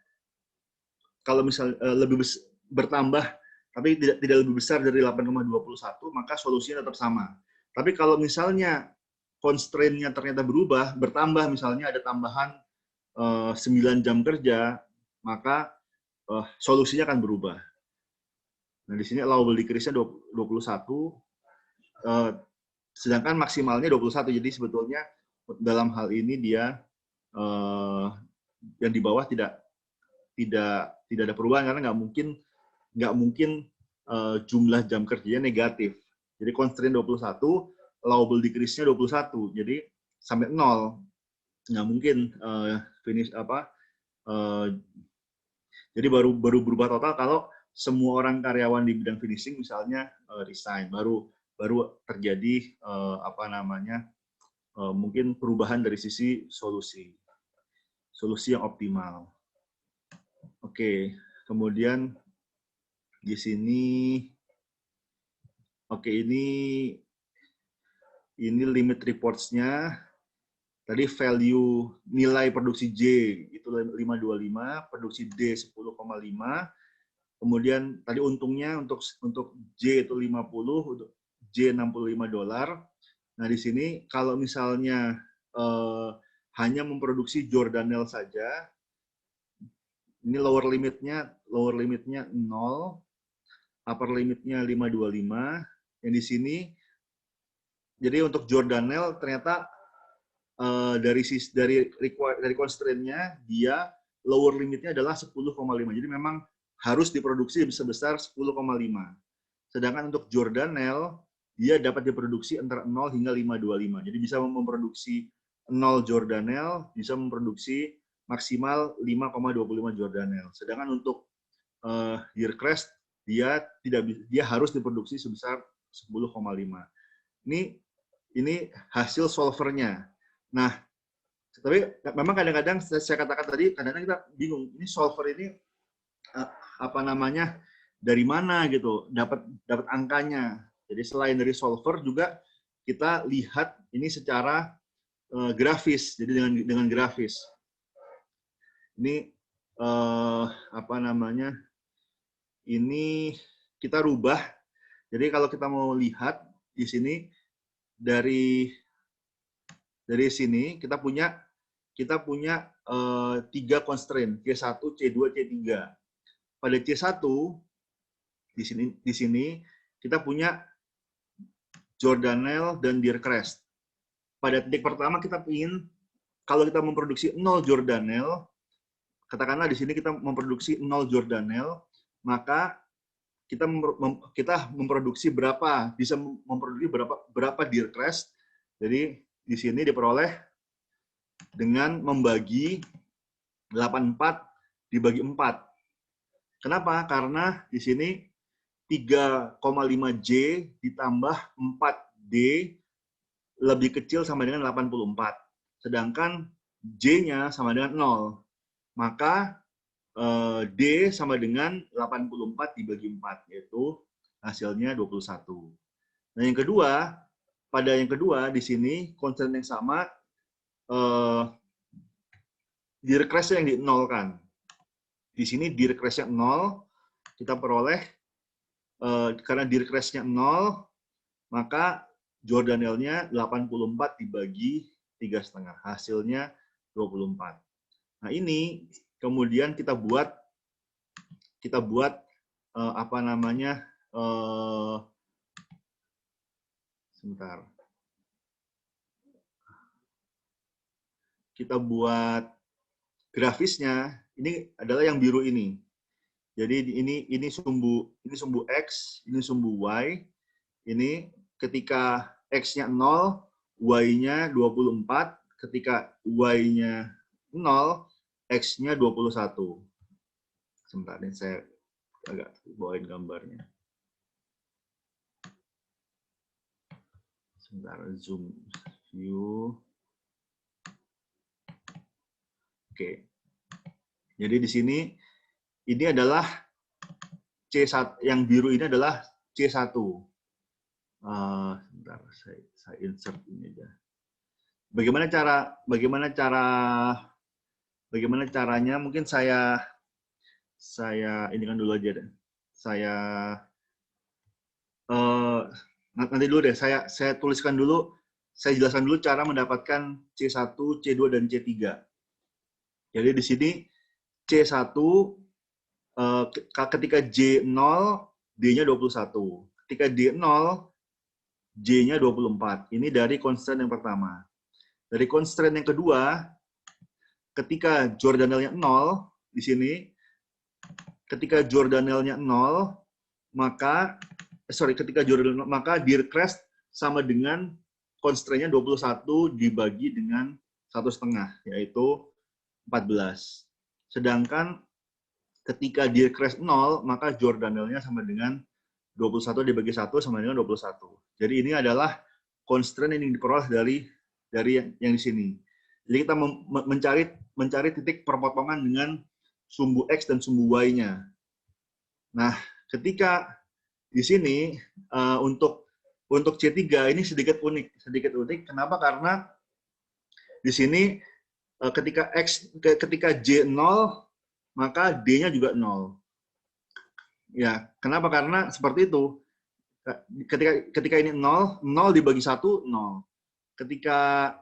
kalau misal lebih bertambah tapi tidak lebih besar dari 8,21, maka solusinya tetap sama. Tapi kalau misalnya constraint-nya ternyata bertambah, misalnya ada tambahan 9 jam kerja, maka solusinya akan berubah. Nah, di sini allowable decrease-nya 21, sedangkan maksimalnya 21. Jadi sebetulnya dalam hal ini dia yang di bawah tidak ada perubahan, karena nggak mungkin jumlah jam kerjanya negatif. Jadi constraint 21, allowable decrease-nya 21. Jadi sampai 0. Nggak mungkin finish jadi baru berubah total kalau semua orang karyawan di bidang finishing misalnya resign, baru terjadi mungkin perubahan dari sisi solusi yang optimal. Oke, kemudian di sini ini limit reports-nya. Tadi value nilai produksi J itu 525, produksi D 10,5. Kemudian tadi untungnya untuk J itu 50, untuk J $65. Nah, di sini kalau misalnya hanya memproduksi Jordanelle saja, ini lower limitnya 0, upper limitnya 525. Yang di sini jadi untuk Jordanelle ternyata dari constraint-nya dia lower limitnya adalah 10,5. Jadi memang harus diproduksi sebesar 10,5. Sedangkan untuk Jordanelle dia dapat diproduksi antara 0 hingga 525. Jadi bisa memproduksi 0 Jordanelle, bisa memproduksi maksimal 5,25 Jordanelle. Sedangkan untuk Deercrest dia harus diproduksi sebesar 10,5. Ini hasil solvernya. Nah, tapi memang kadang-kadang saya katakan tadi, kadang-kadang kita bingung, ini solver ini dari mana gitu, dapat angkanya. Jadi selain dari solver juga kita lihat ini secara grafis, jadi dengan grafis. Ini ini kita rubah. Jadi kalau kita mau lihat di sini dari sini kita punya 3 constraint, C1, C2, C3. Pada C1 di sini kita punya Jordanelle dan Diercrest. Pada titik pertama kita ingin, kalau kita memproduksi 0 Jordanelle, katakanlah di sini kita memproduksi 0 Jordanelle, maka kita memproduksi berapa, bisa memproduksi berapa Diercrest. Jadi di sini diperoleh dengan membagi 84 dibagi 4. Kenapa? Karena di sini 3,5J ditambah 4D lebih kecil sama dengan 84. Sedangkan J-nya sama dengan 0. Maka D sama dengan 84 dibagi 4, yaitu hasilnya 21. Nah, yang kedua, di sini constraint yang sama, Diercrest-nya yang di-nolkan. Di sini Diercrest-nya 0, kita peroleh, karena Diercrest-nya 0, maka Jordanelle-nya 84 dibagi 3,5. Hasilnya 24. Nah, ini kemudian kita buat apa namanya, sebentar. Kita buat grafisnya. Ini adalah yang biru ini. Jadi ini sumbu X, ini sumbu Y. Ini ketika X-nya 0, Y-nya 24. Ketika Y-nya 0, X-nya 21. Sebentar, ini saya agak bawain gambarnya. Sebentar, zoom view. Oke. Jadi di sini, ini adalah C1, yang biru ini adalah C1. Sebentar, saya insert ini aja. Bagaimana caranya? Mungkin saya ini kan dulu aja deh. Nanti dulu deh. Saya tuliskan dulu. Saya jelaskan dulu cara mendapatkan C1, C2 dan C3. Jadi di sini C1 ketika J0, D-nya 21. Ketika D0, J-nya 24. Ini dari constraint yang pertama. Dari constraint yang kedua, ketika Jordanelle-nya 0, di sini, ketika Jordanelle-nya 0, maka Diercrest sama dengan constraint-nya 21 dibagi dengan 1,5, yaitu 14. Sedangkan ketika Diercrest 0, maka Jordanelle-nya sama dengan 21 dibagi 1 sama dengan 21. Jadi ini adalah constraint yang diperoleh dari yang di sini. Jadi kita mencari titik perpotongan dengan sumbu X dan sumbu Y-nya. Nah, ketika di sini untuk C3 ini sedikit unik. Kenapa? Karena di sini ketika J 0, maka D-nya juga 0. Ya, kenapa? Karena seperti itu. Ketika ini 0 dibagi 1, 0. Ketika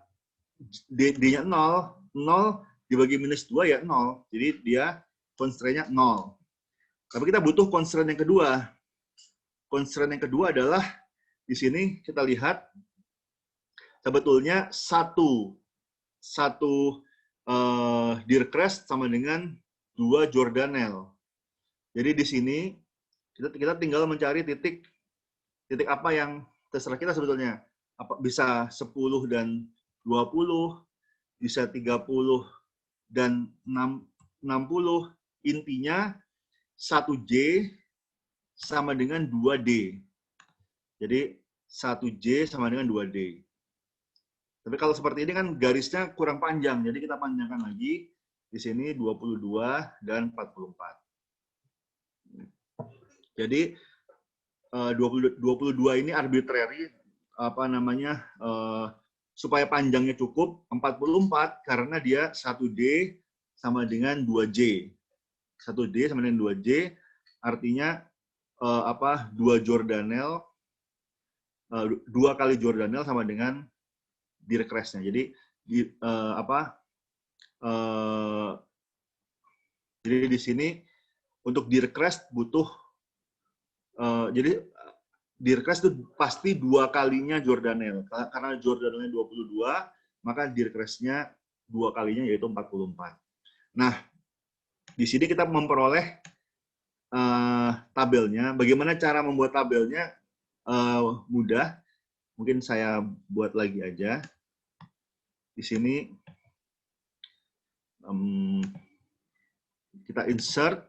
D-nya 0 dibagi minus 2 ya 0. Jadi dia constraint-nya 0. Tapi kita butuh constraint yang kedua. Constraint yang kedua adalah di sini kita lihat sebetulnya satu Diercrest sama dengan 2 Jordanelle. Jadi di sini kita tinggal mencari titik apa yang terserah kita sebetulnya. Bisa 10 dan 20, bisa 30 dan 60. Intinya 1J sama dengan 2D. Jadi 1J sama dengan 2D. Tapi kalau seperti ini kan garisnya kurang panjang, jadi kita panjangkan lagi. Di sini 22 dan 44. Jadi 22 ini arbitrary, supaya panjangnya cukup 44 karena dia 1D sama dengan 2J. 1D sama dengan 2J, artinya 2 Jordanelle, 2 kali Jordanelle sama dengan direct rest-nya. Jadi jadi di sini untuk direct rest butuh jadi direct rest itu pasti 2 kalinya Jordanelle. Karena Jordanelle 22, maka direct rest-nya 2 kalinya yaitu 44. Nah, di sini kita memperoleh tabelnya. Bagaimana cara membuat tabelnya? Mudah. Mungkin saya buat lagi aja. Di sini kita insert.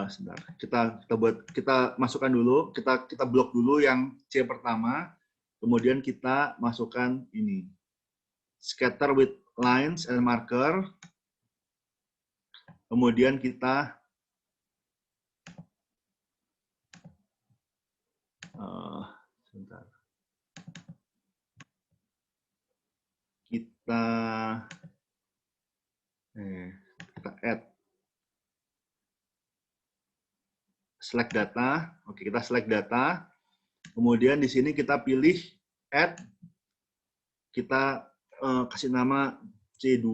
Sebentar. Kita masukkan dulu. Kita blok dulu yang C pertama. Kemudian kita masukkan ini. Scatter with lines and marker. Kemudian kita sebentar. Kita add select data. Oke, kita select data. Kemudian di sini kita pilih add. Kita kasih nama C2.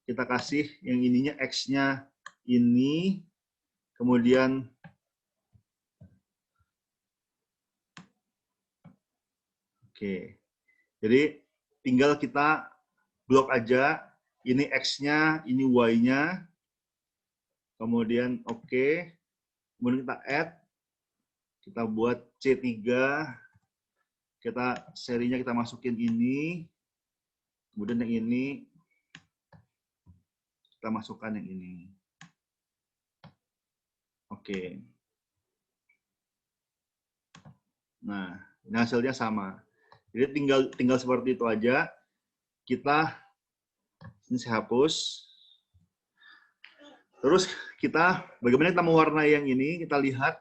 Kita kasih yang ininya X-nya ini. Kemudian oke. Jadi tinggal kita blok aja. Ini X-nya, ini Y-nya. Kemudian oke. Kemudian kita add. Kita buat C3. Serinya kita masukin ini. Kemudian yang ini kita masukkan yang ini. Oke. Nah, ini hasilnya sama. Jadi tinggal seperti itu aja. Ini saya hapus. Terus bagaimana kita mewarnai yang ini? Kita lihat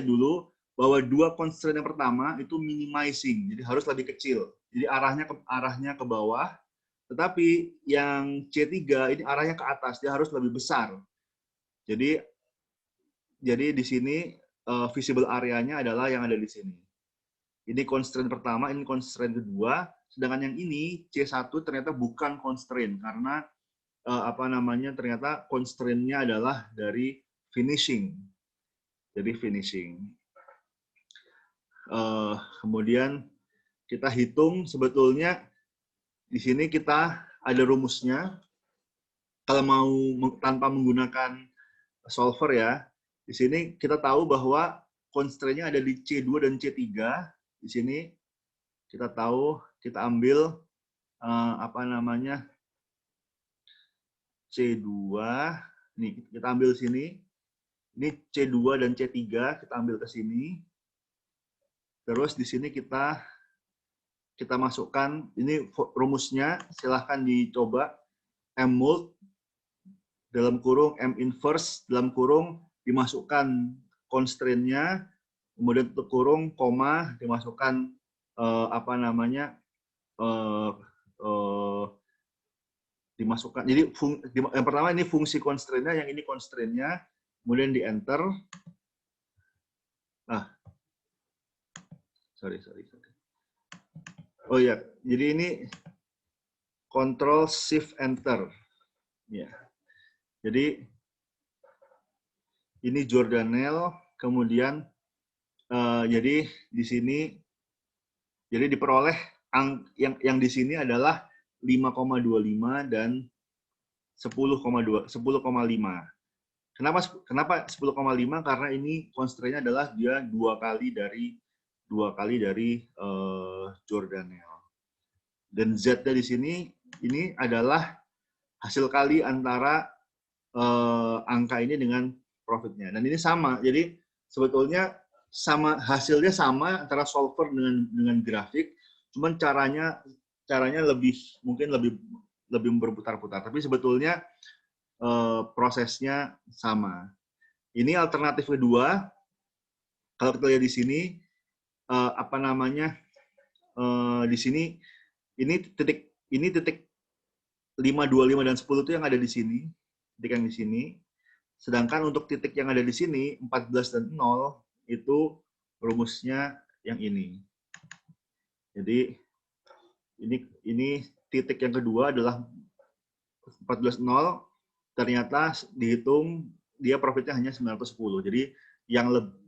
dulu bahwa 2 constraint yang pertama itu minimizing, jadi harus lebih kecil. Jadi arahnya ke bawah. Tetapi yang C3 ini arahnya ke atas, dia harus lebih besar. Jadi di sini visible area-nya adalah yang ada di sini. Ini constraint pertama, ini constraint kedua. Sedangkan yang ini C1 ternyata bukan constraint karena ternyata constraint-nya adalah dari finishing. Jadi finishing. Kemudian kita hitung sebetulnya di sini kita ada rumusnya. Kalau mau tanpa menggunakan solver ya, di sini kita tahu bahwa constraint-nya ada di C2 dan C3. Di sini kita tahu, kita ambil C2, nih kita ambil sini. Ini C2 dan C3 kita ambil ke sini. Terus di sini kita masukkan, ini rumusnya, silahkan dicoba. M-mult dalam kurung M inverse dalam kurung dimasukkan constraint-nya, kemudian tutup kurung, koma, dimasukkan dimasukkan. Jadi yang pertama ini fungsi constraint-nya, yang ini constraint-nya, kemudian di enter. Sorry. Oh ya, jadi ini Control Shift Enter. Ya. Jadi ini Jordanelle, kemudian jadi di sini jadi diperoleh yang di sini adalah 5,25 dan 10,5. Kenapa 10,5? Karena ini constraint-nya adalah dia 2 kali dari Jordanelle. Dan Z-nya di sini ini adalah hasil kali antara angka ini dengan profitnya. Dan ini sama. Jadi sebetulnya hasilnya sama antara solver dengan grafik, cuman caranya mungkin lebih berputar-putar. Tapi sebetulnya prosesnya sama. Ini alternatif kedua. Kalau kita lihat di sini di sini ini titik 5, 2, 5 dan 10 itu yang ada di sini, titik yang di sini. Sedangkan untuk titik yang ada di sini, 14 dan 0, itu rumusnya yang ini. Jadi, ini titik yang kedua adalah 14.0, ternyata dihitung dia profitnya hanya 910.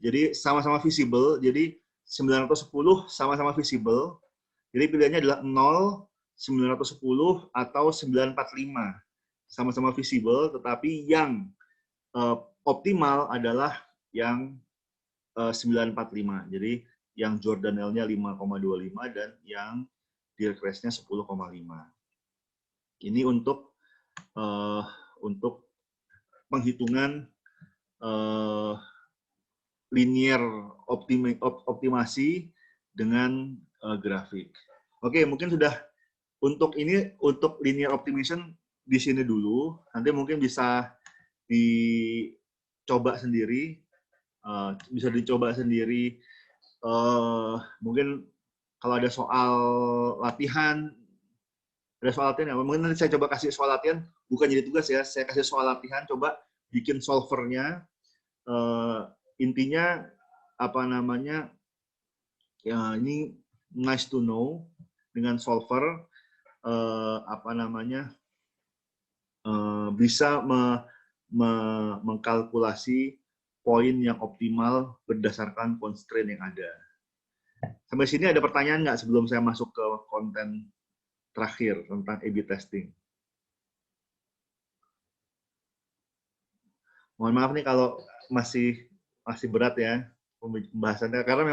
Jadi sama-sama visible, jadi 910 sama-sama visible. Jadi pilihannya adalah 0, 910 atau 945. Sama-sama visible, tetapi yang optimal adalah yang 945. Jadi yang Jordan-L-nya 5,25 dan yang Dirk Rest-nya 10,5. Ini untuk penghitungan linear optimasi dengan grafik. Oke, mungkin sudah untuk linear optimization di sini dulu. Nanti mungkin bisa dicoba sendiri, mungkin kalau ada soal latihan, mungkin nanti saya coba kasih soal latihan, bukan jadi tugas ya, saya kasih soal latihan, coba bikin solvernya. Intinya apa namanya, ya ini nice to know dengan solver, bisa mengkalkulasi poin yang optimal berdasarkan constraint yang ada. Sampai sini ada pertanyaan nggak sebelum saya masuk ke konten terakhir tentang A/B testing? Mohon maaf nih kalau masih berat ya pembahasannya, karena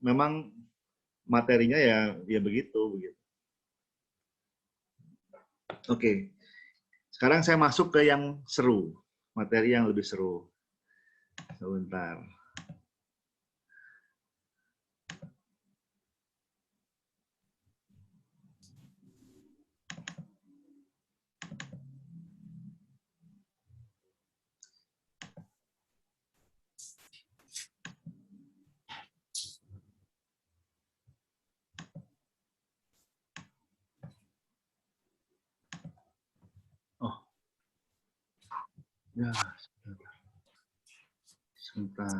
memang materinya ya begitu. Oke. Sekarang saya masuk ke yang seru, materi yang lebih seru. Sebentar. Ya, sebentar.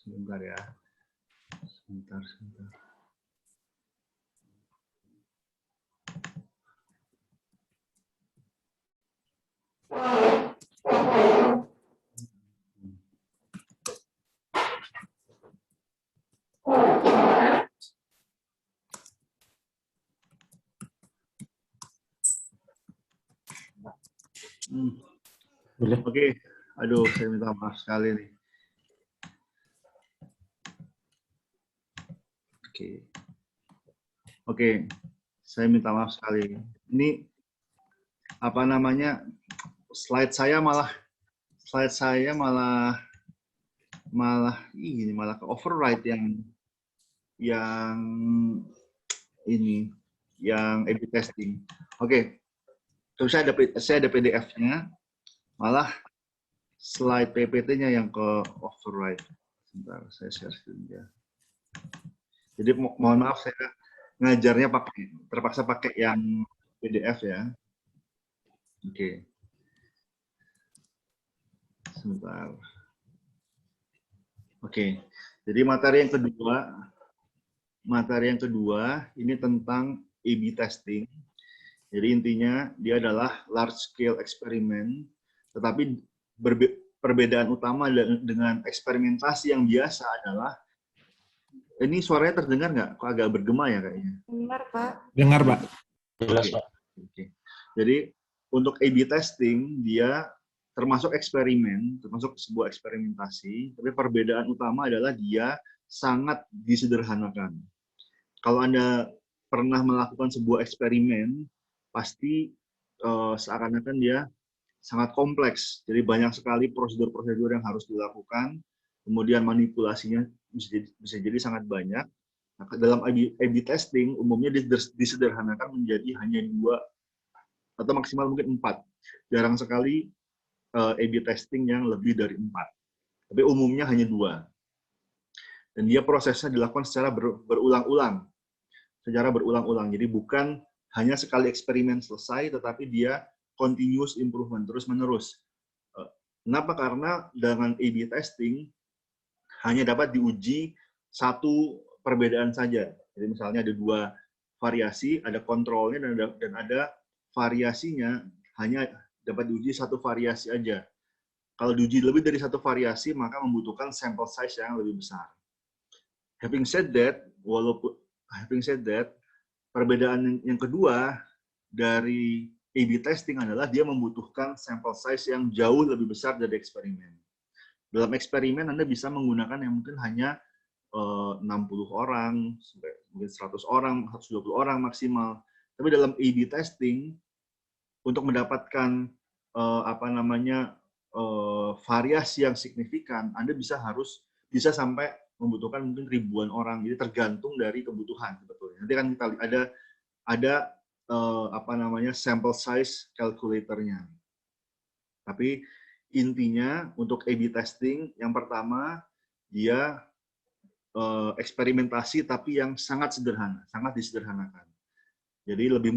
Sebentar ya. Sebentar. Oke. Aduh, saya minta maaf sekali nih. Oke. Saya minta maaf sekali. Ini apa namanya? Slide saya malah ke override yang ini, yang A/B testing. Oke. Terus saya ada PDF-nya, malah slide PPT-nya yang ke override. Sebentar, saya share screen ya. Jadi mohon maaf, saya ngajarnya terpaksa pakai yang PDF ya. Oke. Sebentar. Oke. Jadi materi yang kedua ini tentang A/B testing. Jadi intinya dia adalah large scale experiment, tetapi perbedaan utama dengan eksperimentasi yang biasa adalah, ini suaranya terdengar nggak? Kok agak bergema ya kayaknya? Dengar, Pak. Dengar, Pak. Jelas, Pak. Oke. Jadi untuk A/B testing dia termasuk eksperimen, termasuk sebuah eksperimentasi, tapi perbedaan utama adalah dia sangat disederhanakan. Kalau Anda pernah melakukan sebuah eksperimen, pasti seakan-akan dia sangat kompleks. Jadi banyak sekali prosedur-prosedur yang harus dilakukan, kemudian manipulasinya bisa jadi sangat banyak. Nah, dalam A/B testing, umumnya disederhanakan menjadi hanya 2 atau maksimal mungkin 4. Jarang sekali A/B testing yang lebih dari 4. Tapi umumnya hanya 2. Dan dia prosesnya dilakukan secara berulang-ulang. Jadi bukan hanya sekali eksperimen selesai, tetapi dia continuous improvement, terus-menerus. Kenapa? Karena dengan A/B testing hanya dapat diuji satu perbedaan saja. Jadi misalnya ada 2 variasi, ada kontrolnya dan ada variasinya, hanya dapat diuji satu variasi aja. Kalau diuji lebih dari satu variasi, maka membutuhkan sample size yang lebih besar. Having said that, perbedaan yang kedua dari A/B testing adalah dia membutuhkan sample size yang jauh lebih besar dari eksperimen. Dalam eksperimen Anda bisa menggunakan yang mungkin hanya 60 orang, mungkin 100 orang, 120 orang maksimal. Tapi dalam A/B testing, untuk mendapatkan variasi yang signifikan, Anda bisa sampai membutuhkan mungkin ribuan orang. Jadi tergantung dari kebutuhan sebetulnya. Nanti kan kita ada sample size calculator-nya. Tapi intinya untuk A/B testing, yang pertama dia eksperimentasi tapi yang sangat sederhana, sangat disederhanakan. Jadi lebih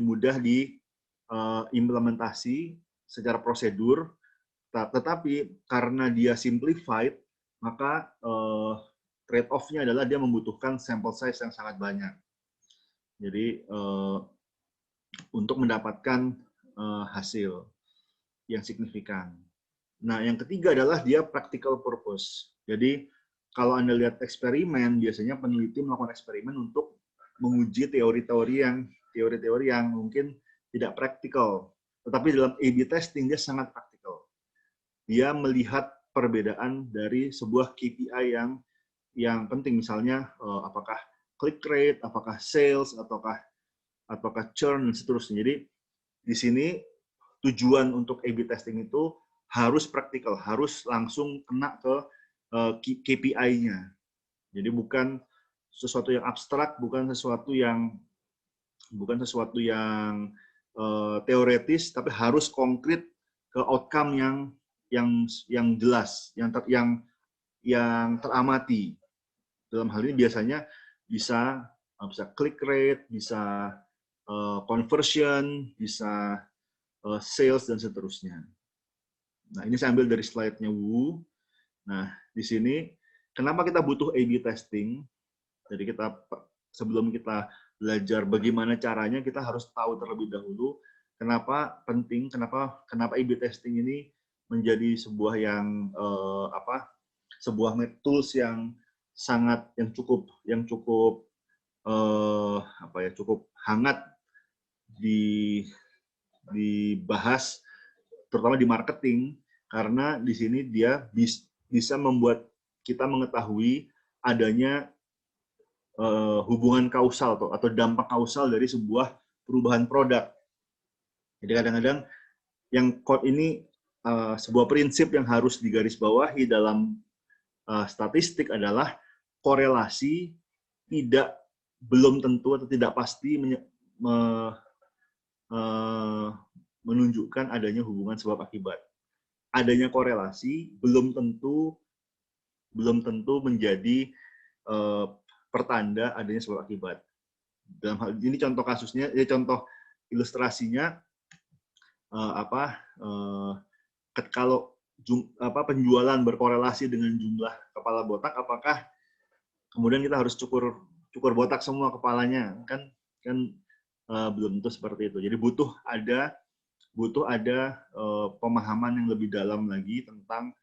mudah diimplementasi secara prosedur, tetapi karena dia simplified, maka trade-off-nya adalah dia membutuhkan sample size yang sangat banyak. Jadi untuk mendapatkan hasil yang signifikan. Nah, yang ketiga adalah dia practical purpose. Jadi kalau Anda lihat eksperimen, biasanya peneliti melakukan eksperimen untuk menguji teori-teori yang mungkin tidak praktikal. Tetapi dalam A/B testing dia sangat praktikal. Dia melihat perbedaan dari sebuah KPI yang penting, misalnya apakah click rate, apakah sales, ataukah churn dan seterusnya. Jadi di sini tujuan untuk A/B testing itu harus praktikal, harus langsung kena ke KPI-nya. Jadi bukan sesuatu yang abstrak, bukan sesuatu yang teoretis, tapi harus konkret ke outcome yang jelas, yang teramati. Dalam hal ini biasanya bisa click rate, bisa conversion, bisa sales dan seterusnya. Nah, ini saya ambil dari slide-nya Wu. Nah, di sini kenapa kita butuh A/B testing? Jadi sebelum kita belajar bagaimana caranya, kita harus tahu terlebih dahulu kenapa penting, kenapa A/B testing ini menjadi sebuah tools yang cukup hangat dibahas, terutama di marketing, karena di sini dia bisa membuat kita mengetahui adanya hubungan kausal atau dampak kausal dari sebuah perubahan produk. Jadi kadang-kadang ini sebuah prinsip yang harus digarisbawahi dalam statistik adalah korelasi belum tentu atau tidak pasti menunjukkan adanya hubungan sebab akibat. Adanya korelasi belum tentu menjadi pertanda adanya sebab akibat. Dalam hal ini contoh kasusnya, contoh ilustrasinya kalau penjualan berkorelasi dengan jumlah kepala botak, apakah kemudian kita harus cukur botak semua kepalanya? Kan belum tentu seperti itu. Jadi butuh ada pemahaman yang lebih dalam lagi tentang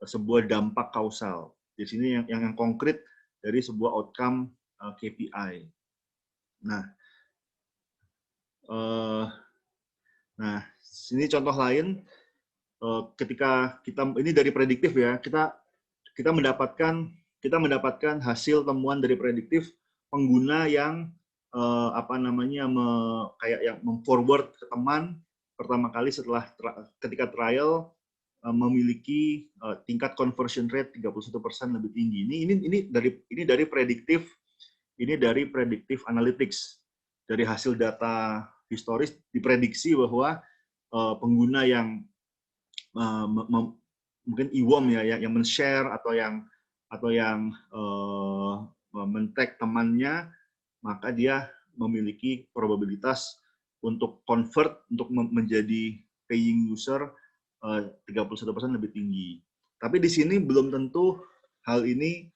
sebuah dampak kausal. Di sini yang konkret dari sebuah outcome KPI. Nah, sini contoh lain. ketika kita ini dari prediktif ya, kita mendapatkan hasil temuan dari prediktif pengguna yang kayak yang memforward ke teman pertama kali ketika trial memiliki tingkat conversion rate 31% lebih tinggi. Ini dari prediktif analytics. Dari hasil data historis diprediksi bahwa pengguna yang mungkin IWOM ya yang men-share atau yang men-tag temannya, maka dia memiliki probabilitas untuk convert untuk menjadi paying user 31% lebih tinggi. Tapi di sini belum tentu hal ini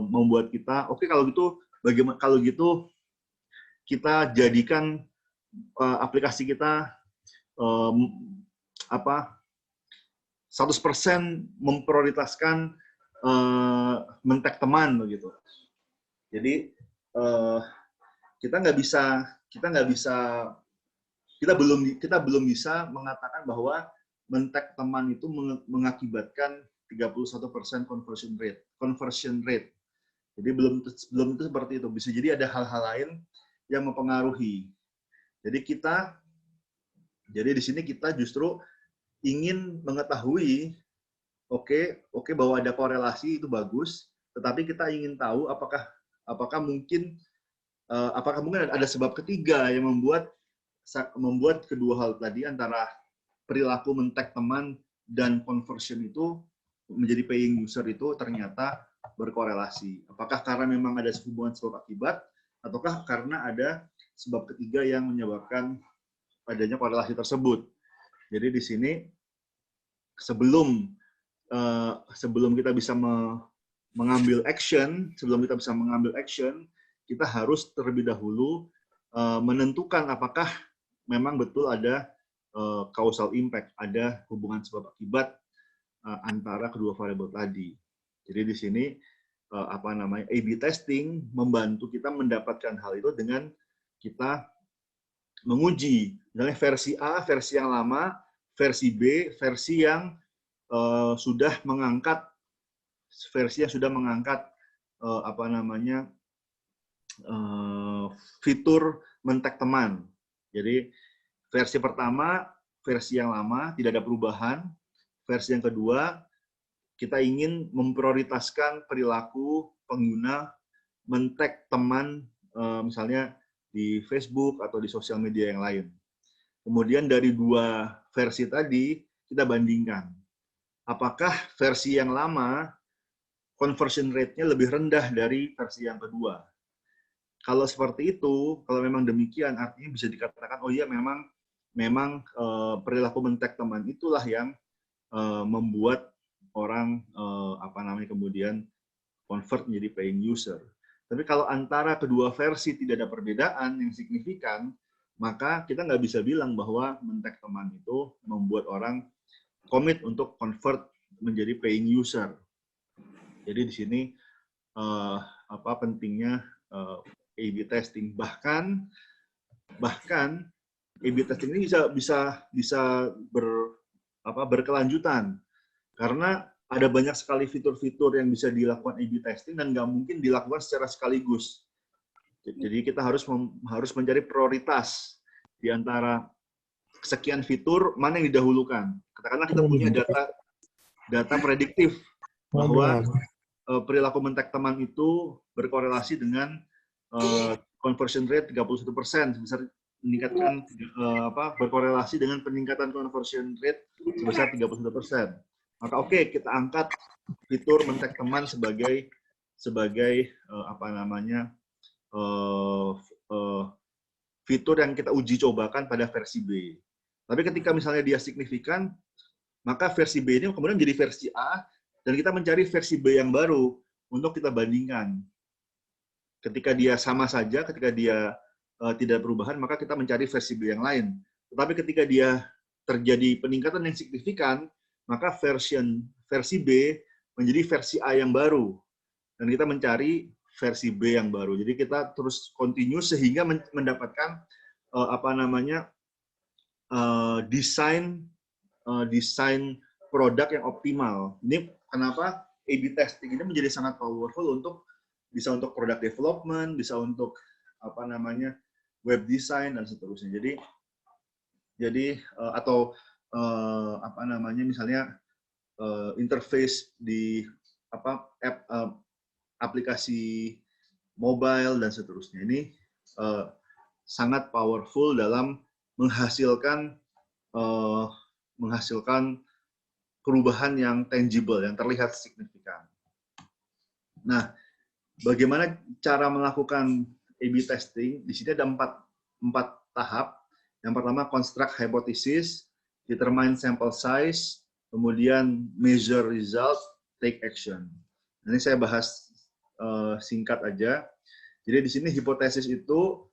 membuat kita oke, kalau gitu kita jadikan aplikasi kita 100% memprioritaskan men-tag teman begitu. Jadi kita belum bisa mengatakan bahwa men-tag teman itu mengakibatkan 31% conversion rate. Jadi belum itu seperti itu. Bisa jadi ada hal-hal lain yang mempengaruhi. Jadi di sini kita justru ingin mengetahui oke bahwa ada korelasi itu bagus, tetapi kita ingin tahu apakah mungkin ada sebab ketiga yang membuat kedua hal tadi antara perilaku men-tag teman dan conversion itu menjadi paying user itu ternyata berkorelasi. Apakah karena memang ada hubungan sebab akibat, ataukah karena ada sebab ketiga yang menyebabkan adanya korelasi tersebut. Jadi di sini sebelum kita bisa mengambil action, kita harus terlebih dahulu menentukan apakah memang betul ada causal impact, ada hubungan sebab akibat antara kedua variabel tadi. Jadi di sini A/B testing membantu kita mendapatkan hal itu dengan kita menguji, misalnya versi A, versi yang lama, versi B, versi yang sudah mengangkat fitur men-tag teman. Jadi versi pertama, versi yang lama, tidak ada perubahan. Versi yang kedua, kita ingin memprioritaskan perilaku pengguna men-tag teman, misalnya di Facebook atau di sosial media yang lain. Kemudian dari dua versi tadi, kita bandingkan. Apakah versi yang lama, conversion rate-nya lebih rendah dari versi yang kedua? Kalau seperti itu, kalau memang demikian, artinya bisa dikatakan, oh iya memang perilaku men-tag teman itulah yang membuat orang kemudian convert menjadi paying user. Tapi kalau antara kedua versi tidak ada perbedaan yang signifikan, maka kita nggak bisa bilang bahwa men-tag teman itu membuat orang komit untuk convert menjadi paying user. Jadi di sini pentingnya A/B testing. Bahkan A/B testing ini bisa berkelanjutan. Karena ada banyak sekali fitur-fitur yang bisa dilakukan A/B testing dan nggak mungkin dilakukan secara sekaligus. Jadi kita harus mencari prioritas di antara sekian fitur, mana yang didahulukan. Katakanlah kita punya data prediktif bahwa perilaku men-tag teman itu berkorelasi dengan conversion rate 31%, meningkatkan berkorelasi dengan peningkatan conversion rate sebesar 31%. Maka kita angkat fitur men-tag teman sebagai fitur yang kita uji cobakan pada versi B. Tapi ketika misalnya dia signifikan, maka versi B ini kemudian menjadi versi A dan kita mencari versi B yang baru untuk kita bandingkan. Ketika dia sama saja, ketika dia tidak perubahan, maka kita mencari versi B yang lain. Tetapi ketika dia terjadi peningkatan yang signifikan, maka versi B menjadi versi A yang baru. Dan kita mencari versi B yang baru. Jadi kita terus continue sehingga mendapatkan desain desain produk yang optimal. Ini kenapa A/B testing ini menjadi sangat powerful bisa untuk product development, bisa untuk apa namanya web design dan seterusnya. Jadi atau apa namanya misalnya interface di aplikasi mobile dan seterusnya. Ini sangat powerful dalam menghasilkan perubahan yang tangible, yang terlihat signifikan. Nah, bagaimana cara melakukan A/B testing? Di sini ada empat tahap. Yang pertama, construct hypothesis, determine sample size, kemudian measure result, take action. Ini saya bahas singkat aja. Jadi di sini hipotesis itu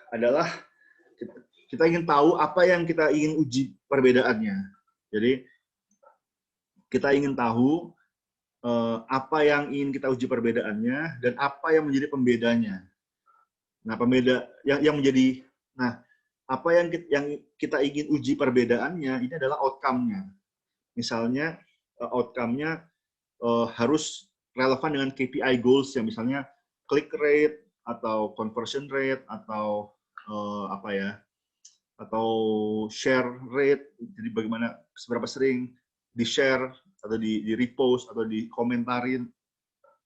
adalah kita ingin tahu apa yang kita ingin uji perbedaannya. Jadi kita ingin tahu apa yang ingin kita uji perbedaannya dan apa yang menjadi pembedanya. Nah, apa yang kita ingin uji perbedaannya ini adalah outcome-nya. Misalnya outcome-nya harus relevan dengan KPI goals yang misalnya click rate atau conversion rate atau atau share rate. Jadi bagaimana seberapa sering di share atau di repost atau di komentarin.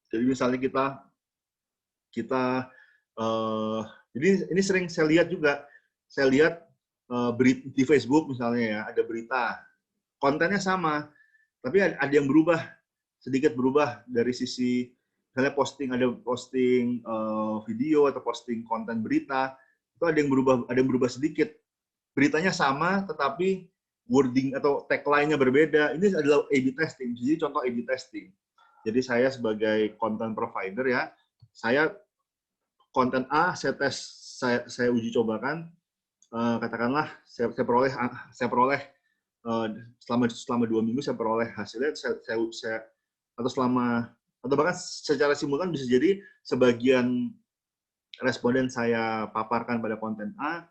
Jadi misalnya jadi ini sering saya lihat juga. Saya lihat di Facebook misalnya ya, ada berita. Kontennya sama, tapi ada yang sedikit berubah dari sisi misalnya ada posting video atau posting konten berita, itu ada yang berubah sedikit. Beritanya sama, tetapi wording atau tagline-nya berbeda. Ini adalah A/B testing. Jadi contoh A/B testing. Jadi saya sebagai content provider ya, saya konten A saya uji cobakan, katakanlah saya peroleh selama 2 minggu saya peroleh hasilnya, atau bahkan secara simultan bisa jadi sebagian responden saya paparkan pada konten A,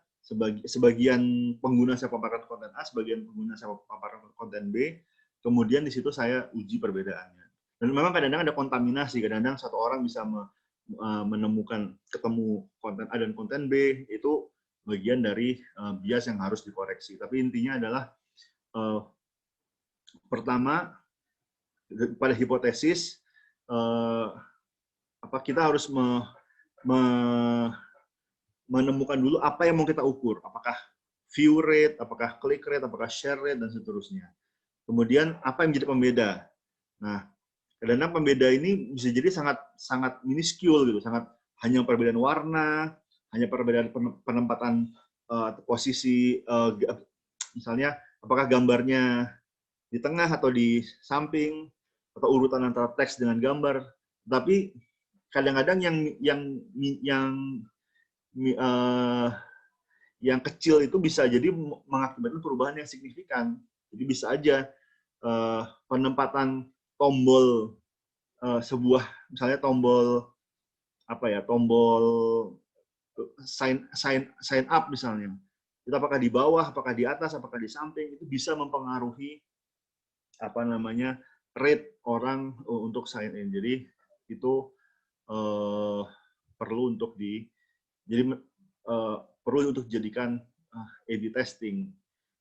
sebagian pengguna saya paparkan konten A, sebagian pengguna saya paparkan konten B, kemudian di situ saya uji perbedaannya. Dan memang kadang-kadang ada kontaminasi, kadang-kadang satu orang bisa ketemu konten A dan konten B, itu bagian dari bias yang harus dikoreksi. Tapi intinya adalah pertama pada hipotesis kita harus menemukan dulu apa yang mau kita ukur, apakah view rate, apakah click rate, apakah share rate dan seterusnya. Kemudian apa yang menjadi pembeda. Nah, kadang-kadang pembeda ini bisa jadi sangat minuscule gitu, hanya perbedaan warna, hanya perbedaan penempatan posisi, misalnya apakah gambarnya di tengah atau di samping, atau urutan antara teks dengan gambar. Tapi kadang-kadang yang kecil itu bisa jadi mengakibatkan perubahan yang signifikan. Jadi bisa aja penempatan tombol misalnya tombol sign up misalnya, itu apakah di bawah, apakah di atas, apakah di samping, itu bisa mempengaruhi rate orang untuk sign in. Jadi itu perlu untuk dijadikan A/B testing.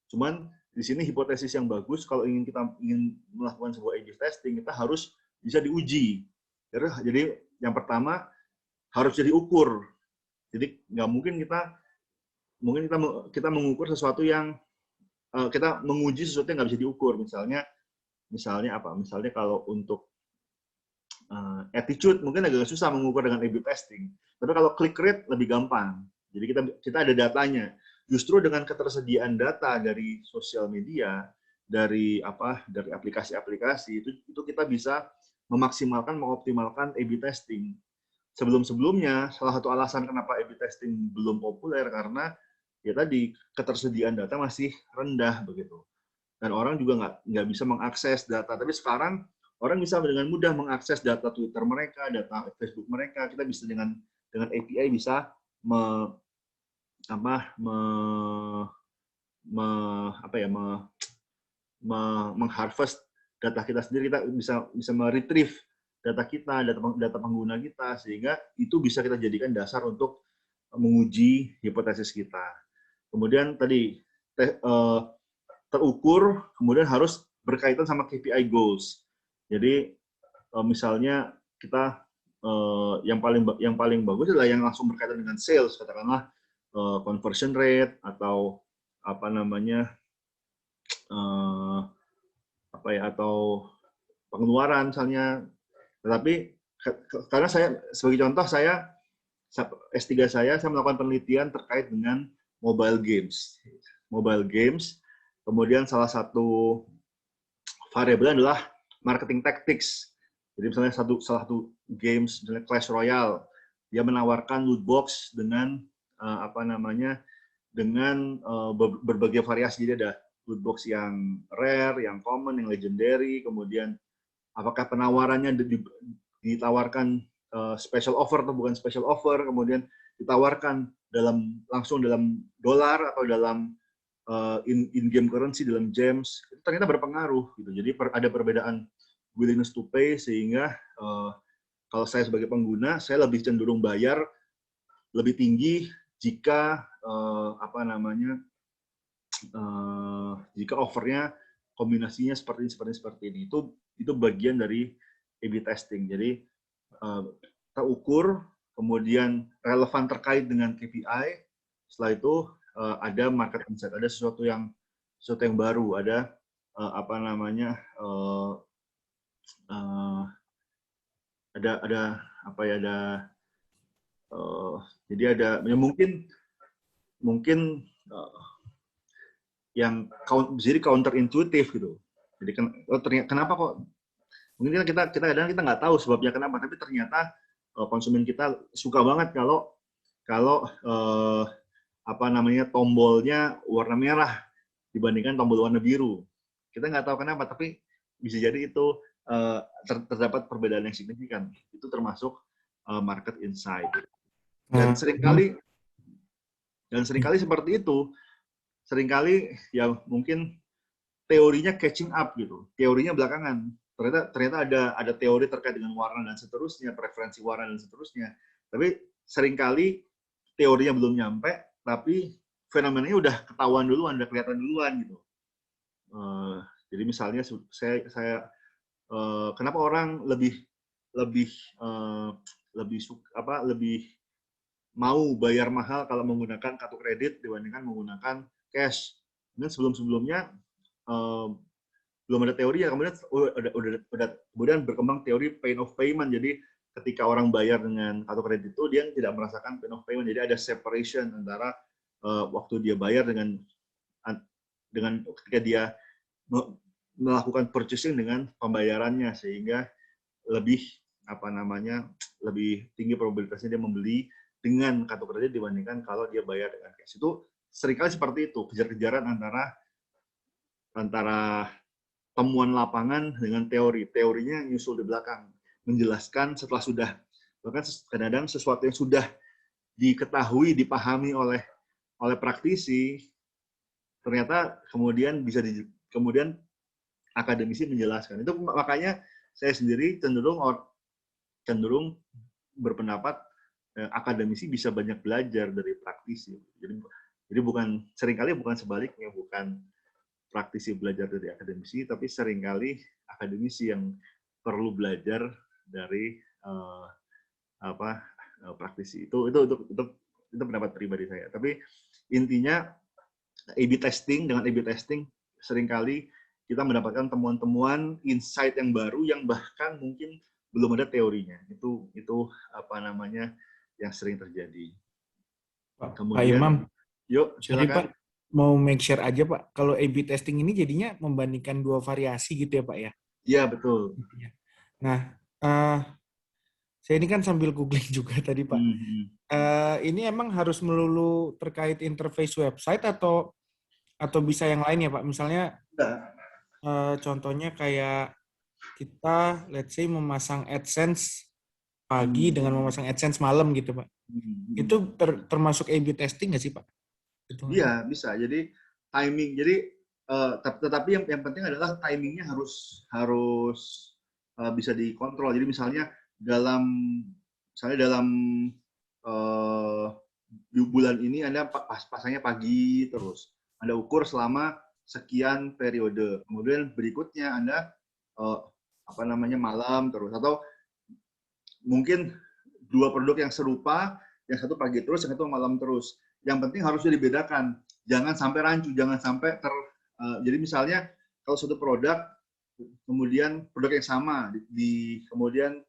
Cuman di sini hipotesis yang bagus, kalau kita ingin melakukan sebuah A/B testing, kita harus bisa diuji. Jadi yang pertama harus jadi ukur. Jadi nggak mungkin kita mengukur sesuatu yang kita menguji sesuatu yang nggak bisa diukur. Misalnya apa? Misalnya kalau untuk attitude mungkin agak susah mengukur dengan A/B testing. Tapi kalau click rate lebih gampang. Jadi kita ada datanya. Justru dengan ketersediaan data dari sosial media, dari aplikasi-aplikasi itu kita bisa mengoptimalkan A/B testing. Sebelum-sebelumnya salah satu alasan kenapa A/B testing belum populer karena ya tadi ketersediaan data masih rendah begitu. Dan orang juga nggak bisa mengakses data. Tapi sekarang orang bisa dengan mudah mengakses data Twitter mereka, data Facebook mereka. Kita bisa dengan API bisa mengharvest data kita sendiri, kita bisa meretrieve data kita, data pengguna kita, sehingga itu bisa kita jadikan dasar untuk menguji hipotesis kita. Kemudian tadi terukur, kemudian harus berkaitan sama KPI goals. Jadi misalnya kita yang paling bagus adalah yang langsung berkaitan dengan sales, katakanlah conversion rate atau apa namanya atau pengeluaran misalnya. Tetapi karena saya sebagai contoh, saya S3 saya melakukan penelitian terkait dengan mobile games. Kemudian salah satu variabel adalah marketing tactics. Jadi misalnya salah satu games, misalnya Clash Royale, dia menawarkan loot box dengan berbagai variasi. Jadi ada loot box yang rare, yang common, yang legendary, kemudian apakah penawarannya ditawarkan special offer atau bukan special offer, kemudian ditawarkan langsung dalam dolar atau dalam in-game currency, dalam gems, itu ternyata berpengaruh gitu. Jadi ada perbedaan willingness to pay, sehingga kalau saya sebagai pengguna, saya lebih cenderung bayar lebih tinggi jika jika offernya kombinasinya seperti ini. Itu bagian dari A/B testing. Jadi kita ukur, kemudian relevan terkait dengan KPI. Setelah itu ada market insight, ada sesuatu yang baru, ada jadi ada mungkin yang jadi counter intuitif gitu. Jadi kenapa kok mungkin kita kadang kita nggak tahu sebabnya kenapa, tapi ternyata konsumen kita suka banget kalau tombolnya warna merah dibandingkan tombol warna biru. Kita nggak tahu kenapa, tapi bisa jadi itu terdapat perbedaan yang signifikan. Itu termasuk market insight. Dan seringkali seperti itu. Seringkali ya mungkin teorinya catching up gitu. Teorinya belakangan. Ternyata ada teori terkait dengan warna dan seterusnya, preferensi warna dan seterusnya. Tapi seringkali teorinya belum nyampe, tapi fenomenanya udah ketahuan duluan, udah kelihatan duluan gitu. Jadi misalnya saya kenapa orang lebih mau bayar mahal kalau menggunakan kartu kredit dibandingkan menggunakan cash. Dan sebelumnya belum ada teori, ya kemudian kemudian berkembang teori pain of payment. Jadi ketika orang bayar dengan kartu kredit itu dia tidak merasakan pain of payment. Jadi ada separation antara waktu dia bayar dengan ketika dia melakukan purchasing dengan pembayarannya, sehingga lebih tinggi probabilitasnya dia membeli dengan kartu kredit dibandingkan kalau dia bayar dengan cash. Itu seringkali seperti itu, kejar-kejaran antara temuan lapangan dengan teori. Teorinya nyusul di belakang, menjelaskan bahkan kadang-kadang sesuatu yang sudah diketahui, dipahami oleh praktisi, ternyata kemudian kemudian akademisi menjelaskan. Itu makanya saya sendiri cenderung berpendapat akademisi bisa banyak belajar dari praktisi. Jadi seringkali bukan sebaliknya, bukan praktisi belajar dari akademisi, tapi seringkali akademisi yang perlu belajar dari praktisi. Itu pendapat pribadi saya. Tapi intinya A/B testing, dengan A/B testing seringkali kita mendapatkan temuan-temuan insight yang baru yang bahkan mungkin belum ada teorinya. Itu yang sering terjadi. Kemudian, Pak Imam, yuk silakan. Pak, mau make sure aja Pak, kalau A/B testing ini jadinya membandingkan dua variasi gitu ya Pak ya? Iya, betul. Nah, saya ini kan sambil googling juga tadi Pak. Ini emang harus melulu terkait interface website atau bisa yang lain ya Pak? Misalnya contohnya kayak kita let's say memasang AdSense pagi dengan memasang AdSense malam gitu Pak. Itu termasuk A/B testing nggak sih Pak? Iya, bisa. Jadi timing. Jadi tetapi yang penting adalah timingnya harus bisa dikontrol. Jadi misalnya dalam di bulan ini Anda pasangnya pagi terus. Anda ukur selama sekian periode. Kemudian berikutnya Anda malam terus, atau mungkin dua produk yang serupa, yang satu pagi terus, yang satu malam terus. Yang penting harusnya dibedakan. Jangan sampai rancu, jangan sampai jadi misalnya kalau satu produk kemudian produk yang sama kemudian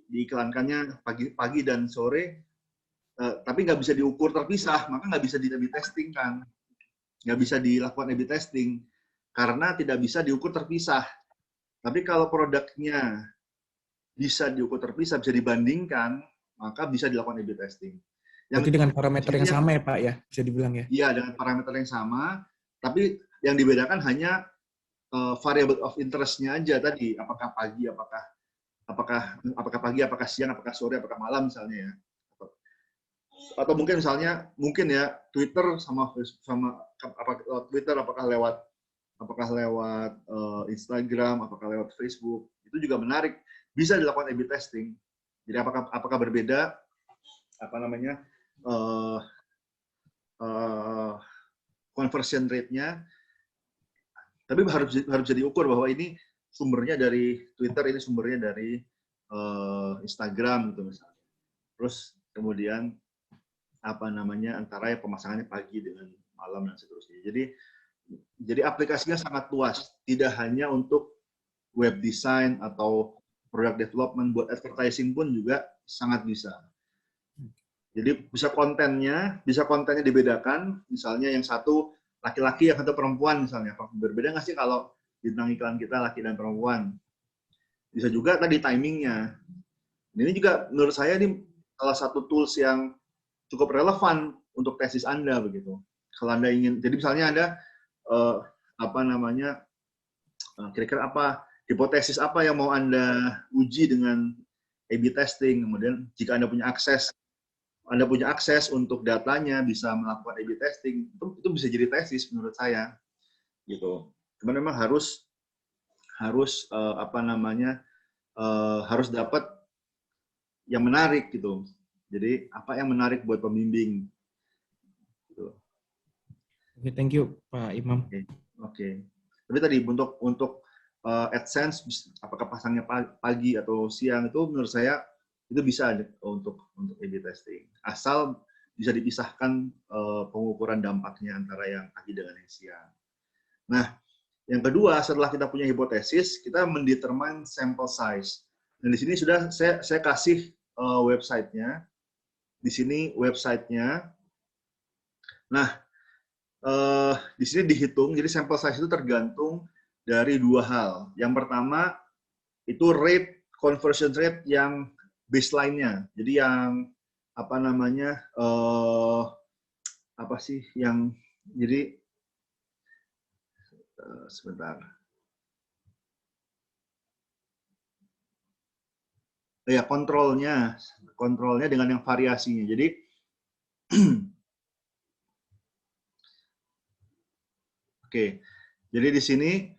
diiklankannya pagi dan sore, tapi nggak bisa diukur terpisah, maka nggak bisa di-A/B testing kan, nggak bisa dilakukan A/B testing karena tidak bisa diukur terpisah. Tapi kalau produknya bisa diukur terpisah, bisa dibandingkan, maka bisa dilakukan A/B testing. Berarti dengan parameter yang sama ya Pak ya, bisa dibilang ya? Iya, dengan parameter yang sama, tapi yang dibedakan hanya variable of interest-nya aja tadi, apakah pagi, apakah pagi, apakah siang, apakah sore, apakah malam misalnya ya. Atau mungkin misalnya Twitter sama Twitter apakah lewat Instagram, apakah lewat Facebook, itu juga menarik, bisa dilakukan A/B testing. Jadi apakah berbeda conversion rate-nya, tapi harus bisa diukur bahwa ini sumbernya dari Twitter, ini sumbernya dari Instagram gitu misalnya. Terus kemudian antara pemasangannya pagi dengan malam dan seterusnya. Jadi aplikasinya sangat luas, tidak hanya untuk web design atau product development, buat advertising pun juga sangat bisa. Jadi bisa kontennya dibedakan, misalnya yang satu laki-laki, yang satu perempuan misalnya. Berbeda nggak sih kalau bintang iklan kita laki dan perempuan? Bisa juga tadi timingnya. Ini juga menurut saya ini salah satu tools yang cukup relevan untuk tesis Anda begitu. Kalau Anda ingin, jadi misalnya Anda kira-kira hipotesis apa yang mau Anda uji dengan A/B testing. Kemudian jika Anda punya akses untuk datanya, bisa melakukan A/B testing, itu bisa jadi tesis menurut saya, gitu. Cuman memang harus dapat yang menarik gitu. Jadi apa yang menarik buat pembimbing? Gitu. Oke, thank you Pak Imam. Oke. Tapi tadi untuk AdSense, apakah pasangnya pagi atau siang, itu menurut saya itu bisa untuk A/B testing, asal bisa dipisahkan pengukuran dampaknya antara yang pagi dengan yang siang. Nah, yang kedua, setelah kita punya hipotesis, kita mendetermine sample size. Dan di sini sudah saya kasih websitenya. Di sini websitenya. Nah, di sini dihitung. Jadi sample size itu tergantung dari dua hal. Yang pertama itu conversion rate yang baseline-nya. Jadi yang sebentar. Ya, kontrolnya dengan yang variasinya. Jadi oke. Jadi di sini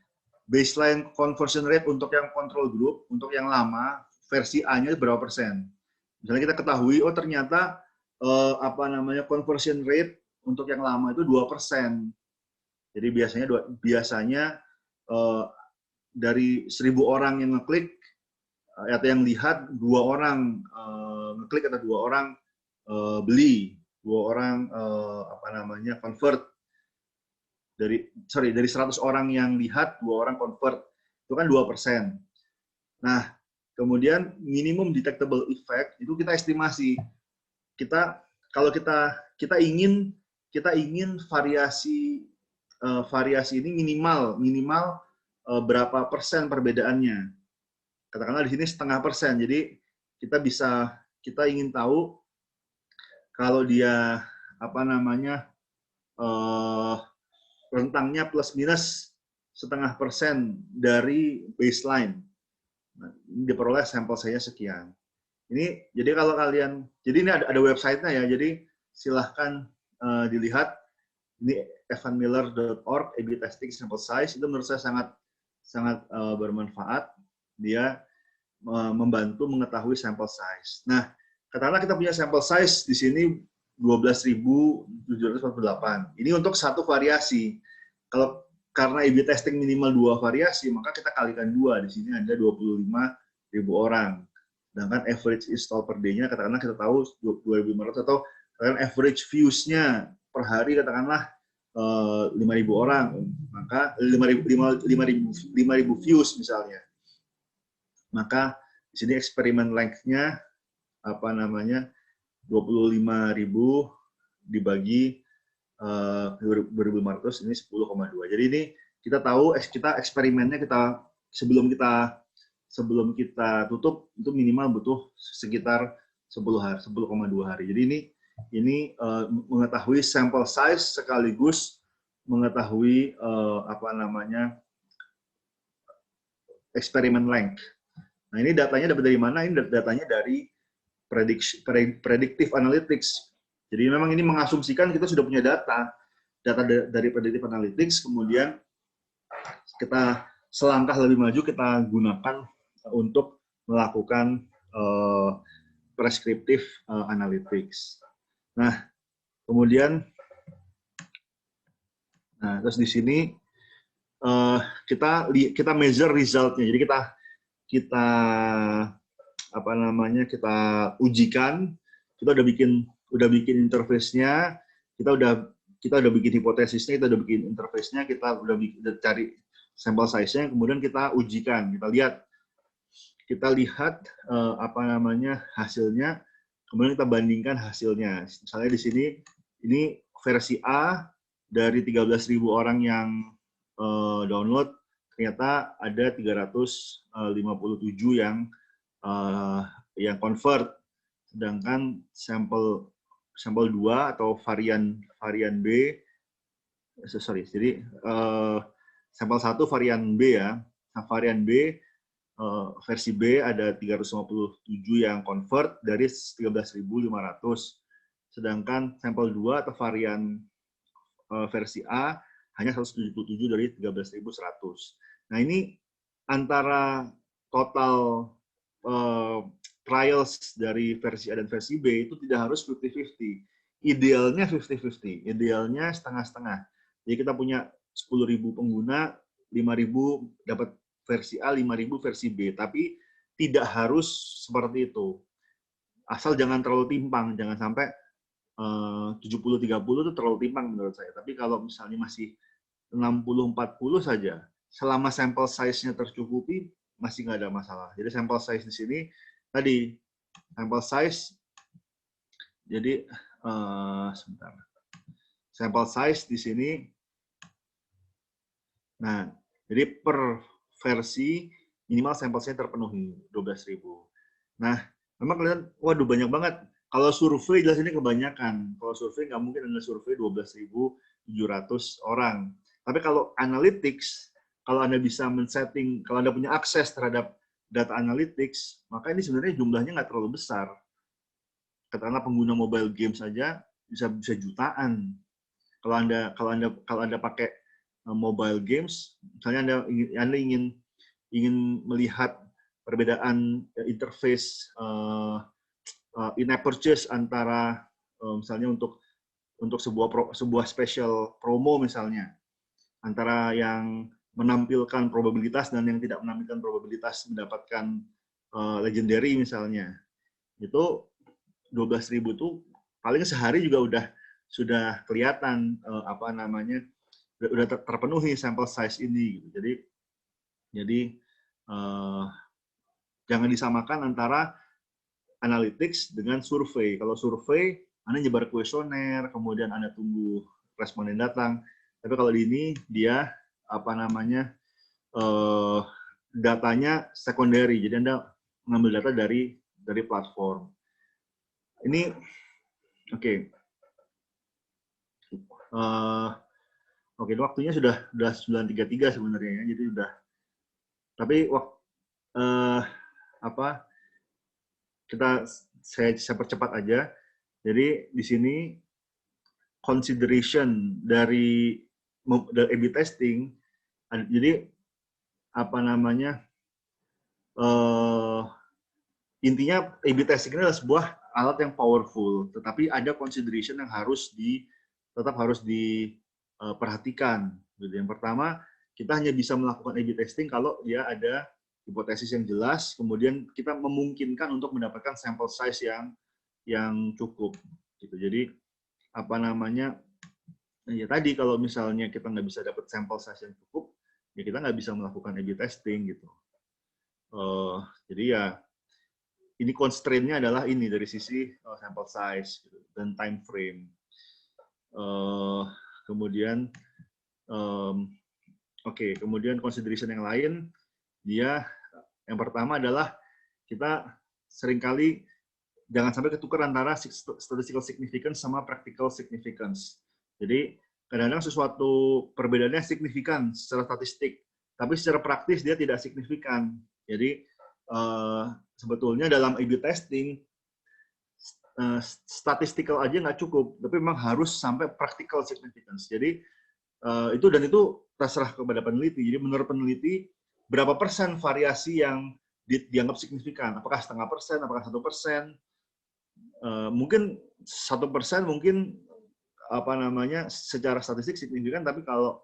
baseline conversion rate untuk yang control group, untuk yang lama, versi A-nya berapa persen. Misalnya kita ketahui, ternyata conversion rate untuk yang lama itu 2%. Jadi biasanya dari 1.000 orang yang ngeklik atau yang lihat, 2 orang ngeklik atau 2 orang beli, 2 orang convert. Dari 100 orang yang lihat, 2 orang convert. Itu kan 2%. Nah, kemudian minimum detectable effect itu kita estimasi. Kalau kita ingin variasi ini minimal berapa persen perbedaannya. Katakanlah di sini 0,5%. Jadi kita ingin tahu kalau dia rentangnya plus minus 0,5% dari baseline. Nah, ini diperoleh sampel saya sekian. Ini jadi kalau kalian, jadi ini ada websitenya ya. Jadi silahkan dilihat. Ini evanmiller.org, A/B testing sample size, itu menurut saya sangat bermanfaat. Dia membantu mengetahui sample size. Nah, katakanlah kita punya sample size di sini 12.748. Ini untuk satu variasi. Kalau karena A/B testing minimal 2 variasi, maka kita kalikan 2. Di sini ada 25.000 orang. Sedangkan average install per day-nya katakanlah kita tahu 2.500, atau katakan average views-nya per hari katakanlah 5.000 orang, maka 5.000 views misalnya. Maka di sini eksperimen length-nya 25.000 dibagi 2.500, ini 10,2. Jadi ini kita tahu kita eksperimennya sebelum kita tutup itu minimal butuh sekitar 10,2 hari. Jadi ini mengetahui sample size sekaligus mengetahui eksperimen length. Nah, ini datanya dapat dari mana? Ini datanya dari predictive analytics. Jadi memang ini mengasumsikan kita sudah punya data dari predictive analytics, kemudian kita selangkah lebih maju kita gunakan untuk melakukan prescriptive analytics. Nah, kemudian terus di sini kita measure result-nya. Jadi kita ujikan, kita udah bikin interface-nya, kita udah bikin hipotesisnya, kita udah bikin interface-nya, kita udah cari sampel size-nya, kemudian kita ujikan, kita lihat hasilnya, kemudian kita bandingkan hasilnya. Misalnya di sini ini versi A dari 13.000 orang yang download, ternyata ada 357 yang convert, sedangkan sampel 2 atau varian B, jadi sampel 1 varian B ya, varian B versi B ada 357 yang convert dari 13.500, sedangkan sampel 2 atau varian versi A hanya 177 dari 13.100. Nah, ini antara total trials dari versi A dan versi B itu tidak harus 50-50. Idealnya 50-50, idealnya setengah-setengah. Jadi kita punya 10.000 pengguna, 5.000 dapat versi A, 5.000 versi B. Tapi tidak harus seperti itu. Asal jangan terlalu timpang, jangan sampai 70-30 itu terlalu timpang menurut saya. Tapi kalau misalnya masih 60-40 saja, selama sampel size-nya tercukupi, masih nggak ada masalah. Jadi sampel size di sini, tadi sampel size, jadi sebentar. Sampel size di sini, nah, jadi per versi minimal sampel size terpenuhi 12.000. Nah, memang kalian, waduh banyak banget. Kalau survei jelas ini kebanyakan. Kalau survei nggak mungkin ada survei 12.700 orang. Tapi kalau analytics, kalau Anda bisa men-setting, kalau Anda punya akses terhadap data analytics, maka ini sebenarnya jumlahnya nggak terlalu besar. Katakanlah pengguna mobile game saja bisa jutaan. Kalau Anda pakai mobile games, misalnya Anda ingin melihat perbedaan interface in-app purchase antara misalnya untuk sebuah special promo misalnya, antara yang menampilkan probabilitas dan yang tidak menampilkan probabilitas mendapatkan legendary misalnya, itu 12.000 itu paling sehari juga sudah kelihatan udah terpenuhi sampel size ini gitu. Jadi jangan disamakan antara analytics dengan survei. Kalau survei, Anda nyebar kuesioner, kemudian Anda tunggu responden datang. Tapi kalau di ini dia datanya secondary. Jadi Anda mengambil data dari platform. Ini oke. Oke, waktunya sudah 9.33 sebenarnya ya. Jadi sudah. Tapi saya percepat aja. Jadi di sini consideration dari A/B testing. Jadi apa namanya? Intinya A/B testing ini adalah sebuah alat yang powerful, tetapi ada consideration yang tetap harus diperhatikan. Yang pertama, kita hanya bisa melakukan A/B testing kalau dia ada hipotesis yang jelas, kemudian kita memungkinkan untuk mendapatkan sample size yang cukup. Gitu. Jadi apa namanya? Ya tadi kalau misalnya kita nggak bisa dapat sample size yang cukup, ya kita nggak bisa melakukan A/B testing gitu. Jadi ya ini constraint-nya adalah ini dari sisi sample size gitu, dan time frame. Kemudian kemudian consideration yang lain, yang pertama adalah kita seringkali jangan sampai ketukar antara statistical significance sama practical significance. Jadi kadang-kadang sesuatu perbedaannya signifikan secara statistik, tapi secara praktis dia tidak signifikan. Jadi sebetulnya dalam A/B testing statistical aja nggak cukup, tapi memang harus sampai practical significance. Jadi itu terserah kepada peneliti. Jadi menurut peneliti berapa persen variasi yang dianggap signifikan? Apakah 0,5%? Apakah 1%? Mungkin 1% mungkin secara statistik signifikan, tapi kalau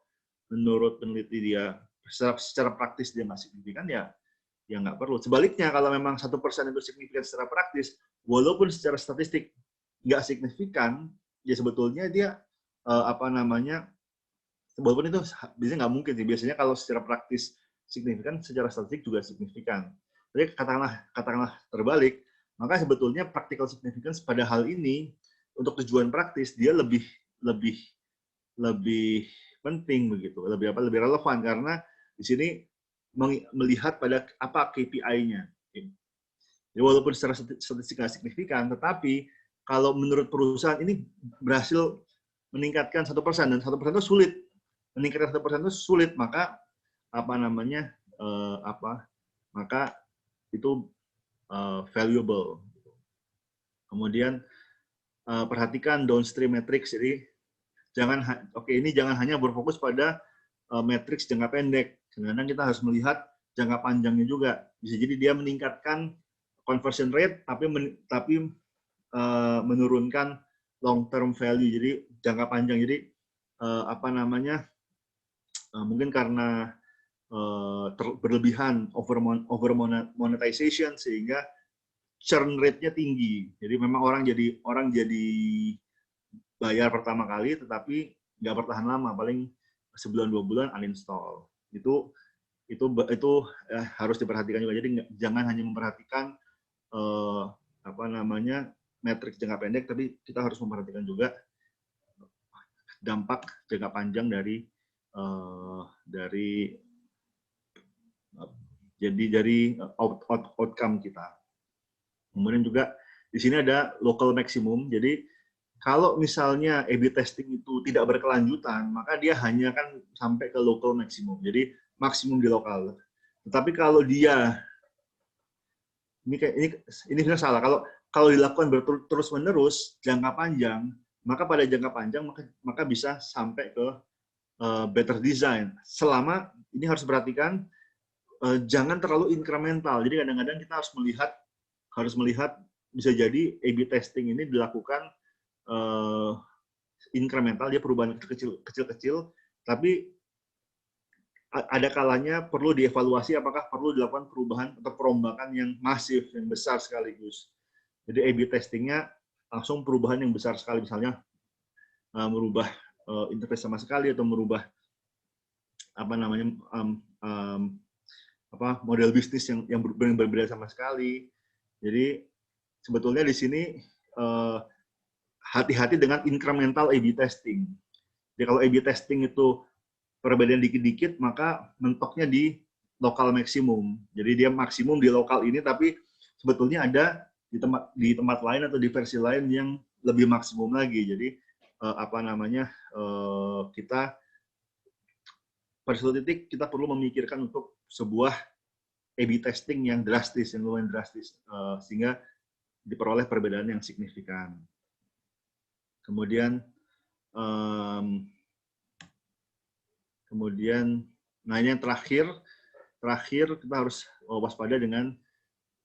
menurut peneliti dia secara praktis dia nggak signifikan, ya nggak perlu. Sebaliknya, kalau memang 1% itu signifikan secara praktis, walaupun secara statistik nggak signifikan, ya sebetulnya dia walaupun itu biasanya nggak mungkin sih. Biasanya kalau secara praktis signifikan, secara statistik juga signifikan. Jadi katakanlah terbalik, maka sebetulnya practical significance pada hal ini untuk tujuan praktis dia lebih penting begitu, lebih relevan, karena di sini melihat pada apa KPI-nya. Jadi walaupun secara statistik nggak signifikan, tetapi kalau menurut perusahaan ini berhasil meningkatkan 1%, dan 1% itu sulit, meningkatkan 1% itu sulit, maka maka itu valuable. Kemudian perhatikan downstream matrix. Jadi jangan hanya berfokus pada matriks jangka pendek. Kadang-kadang kita harus melihat jangka panjangnya juga. Bisa jadi dia meningkatkan conversion rate, tapi menurunkan long term value. Jadi jangka panjang. Jadi mungkin karena berlebihan over monetization sehingga churn rate-nya tinggi. Jadi memang orang jadi bayar pertama kali, tetapi nggak bertahan lama, paling sebulan 2 bulan uninstall. Itu harus diperhatikan juga. Jadi jangan hanya memperhatikan matriks jangka pendek, tapi kita harus memperhatikan juga dampak jangka panjang dari outcome kita. Kemudian juga di sini ada local maximum. Jadi kalau misalnya A/B testing itu tidak berkelanjutan, maka dia hanya akan sampai ke local maximum. Jadi maksimum di lokal. Tetapi kalau dia ini sebenarnya salah. Kalau dilakukan terus-menerus jangka panjang, maka pada jangka panjang maka bisa sampai ke better design. Selama ini harus perhatikan jangan terlalu incremental. Jadi kadang-kadang kita harus melihat bisa jadi A/B testing ini dilakukan incremental, dia perubahan kecil-kecil, tapi ada kalanya perlu dievaluasi apakah perlu dilakukan perubahan atau perombakan yang masif, yang besar sekaligus. Jadi A/B testingnya langsung perubahan yang besar sekali, misalnya merubah interface sama sekali, atau merubah model bisnis yang berbeda sama sekali. Jadi sebetulnya di sini hati-hati dengan incremental A/B testing. Jadi kalau A/B testing itu perbedaan dikit-dikit, maka mentoknya di lokal maksimum. Jadi dia maksimum di lokal ini, tapi sebetulnya ada di tempat lain atau di versi lain yang lebih maksimum lagi. Jadi kita pada suatu titik kita perlu memikirkan untuk sebuah A/B testing yang drastis, yang lumayan drastis, sehingga diperoleh perbedaan yang signifikan. Kemudian Kemudian, nah ini yang terakhir kita harus waspada dengan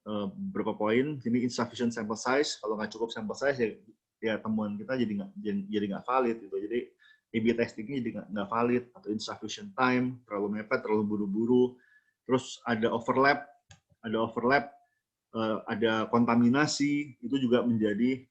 beberapa poin. Ini insufficient sample size. Kalau nggak cukup sample size ya temuan kita jadi nggak valid gitu. Jadi A/B testingnya jadi nggak valid, atau insufficient time, terlalu mepet, terlalu buru-buru. Terus ada overlap, ada kontaminasi, itu juga menjadi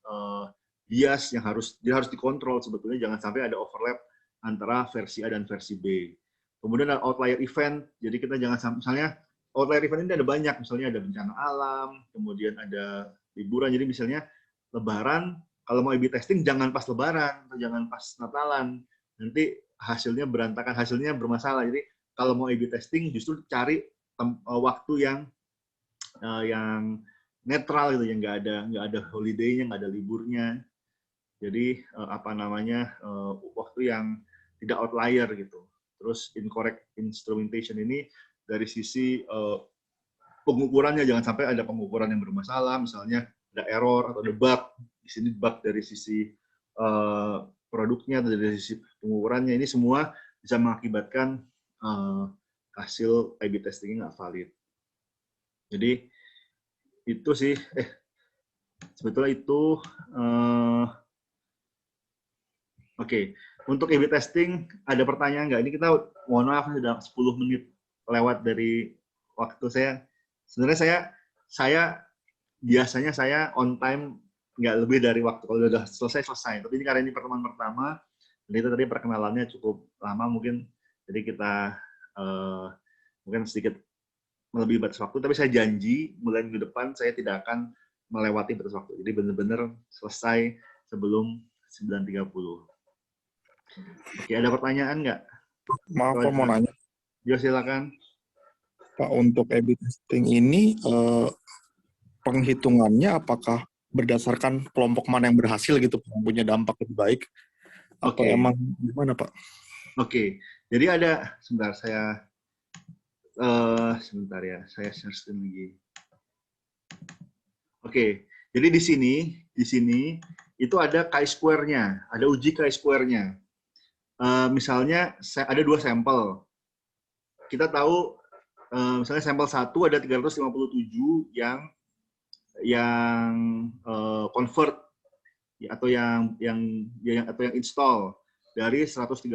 bias yang harus dikontrol sebetulnya. Jangan sampai ada overlap antara versi A dan versi B. Kemudian ada outlier event, jadi kita jangan sampai, misalnya outlier event ini ada banyak, misalnya ada bencana alam, kemudian ada liburan, jadi misalnya Lebaran, kalau mau A/B testing jangan pas Lebaran, atau jangan pas Natalan, nanti hasilnya berantakan, hasilnya bermasalah. Jadi kalau mau A/B testing justru cari waktu yang netral gitu, yang nggak ada holiday-nya, nggak ada liburnya. Jadi waktu yang tidak outlier gitu. Terus incorrect instrumentation ini dari sisi pengukurannya, jangan sampai ada pengukuran yang bermasalah, misalnya ada error atau ada bug. Di sini bug dari sisi produknya atau dari sisi pengukurannya, ini semua bisa mengakibatkan hasil A/B testingnya nggak valid. Jadi itu sih, sebetulnya itu Oke. Untuk A/B testing, ada pertanyaan nggak? Ini kita, mohon maaf, sudah 10 menit lewat dari waktu saya. Sebenarnya biasanya saya on time nggak lebih dari waktu. Kalau sudah selesai. Tapi ini karena ini pertemuan pertama, dan itu tadi perkenalannya cukup lama mungkin, jadi kita mungkin sedikit melebihi batas waktu. Tapi saya janji mulai minggu depan saya tidak akan melewati batas waktu. Jadi benar-benar selesai sebelum 9.30. Oke, ada pertanyaan nggak? Maaf, Pak, mau nanya. Jo, silakan. Pak, untuk A/B testing ini penghitungannya apakah berdasarkan kelompok mana yang berhasil gitu, punya dampak lebih baik? Atau emang gimana, Pak? Oke, jadi ada, sebentar saya share screen lagi. Oke, jadi di sini itu ada chi-square-nya, ada uji chi-square-nya. Misalnya ada 2 sampel. Kita tahu misalnya sampel 1 ada 357 yang convert atau yang install dari 135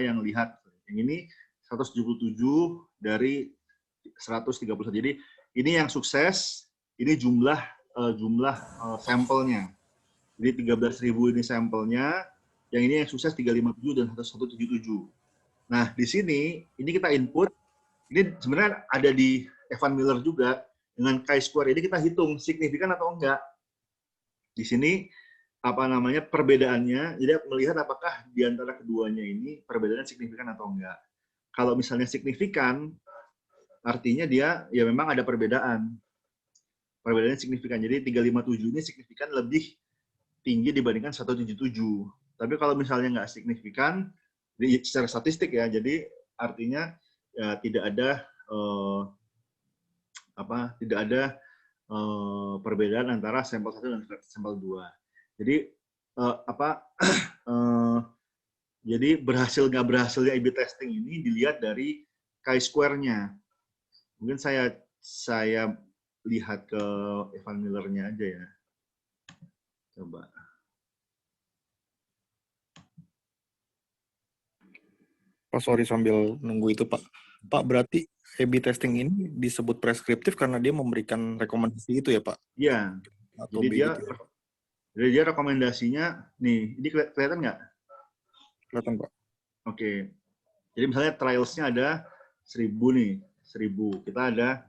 yang lihat. Yang ini 177 dari 131. Jadi ini yang sukses, ini jumlah sampelnya. Jadi 13.000 ini sampelnya. Yang ini yang sukses 357 dan 177. Nah, di sini, ini kita input, ini sebenarnya ada di Evan Miller juga, dengan chi-square ini kita hitung signifikan atau enggak. Di sini, perbedaannya, jadi melihat apakah di antara keduanya ini perbedaannya signifikan atau enggak. Kalau misalnya signifikan, artinya dia, ya memang ada perbedaan. Perbedaannya signifikan, jadi 357 ini signifikan lebih tinggi dibandingkan 177. Tapi kalau misalnya nggak signifikan, secara statistik ya, jadi artinya ya, tidak ada perbedaan antara sampel 1 dan sampel 2. Jadi jadi berhasil nggak berhasilnya A/B testing ini dilihat dari chi-square-nya. Mungkin saya lihat ke Evan Miller-nya aja ya. Coba. Pak, sorry sambil nunggu itu, Pak. Pak, berarti A/B testing ini disebut preskriptif karena dia memberikan rekomendasi itu ya, Pak? Iya. Jadi dia rekomendasinya, nih, ini kelihatan nggak? Kelihatan, Pak. Oke. Jadi misalnya trials-nya ada 1000 nih, 1000. Kita ada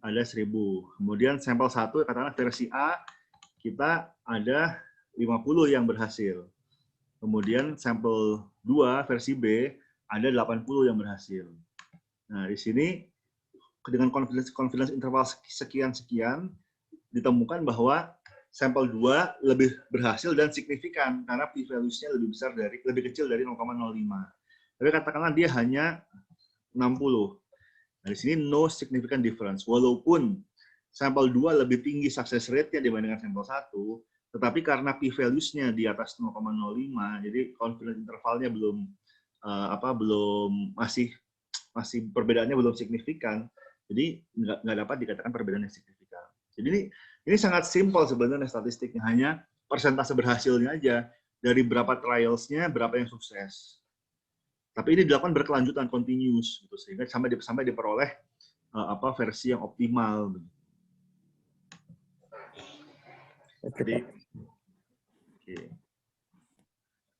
1000. Kemudian sampel 1, katakanlah versi A, kita ada 50 yang berhasil. Kemudian sampel 2, versi B, ada 80 yang berhasil. Nah, di sini dengan confidence interval sekian-sekian ditemukan bahwa sampel 2 lebih berhasil dan signifikan karena p-values-nya lebih kecil dari 0,05. Tapi katakanlah dia hanya 60. Nah, di sini no significant difference. Walaupun sampel 2 lebih tinggi success rate-nya dibandingkan sampel 1, Tetapi karena p-values-nya di atas 0,05, jadi confidence intervalnya masih perbedaannya belum signifikan. Jadi nggak dapat dikatakan perbedaan yang signifikan. Jadi ini sangat simpel sebenarnya statistiknya, hanya persentase berhasilnya aja dari berapa trials-nya, berapa yang sukses. Tapi ini dilakukan berkelanjutan, continuous, gitu, sehingga sampai diperoleh versi yang optimal. Jadi,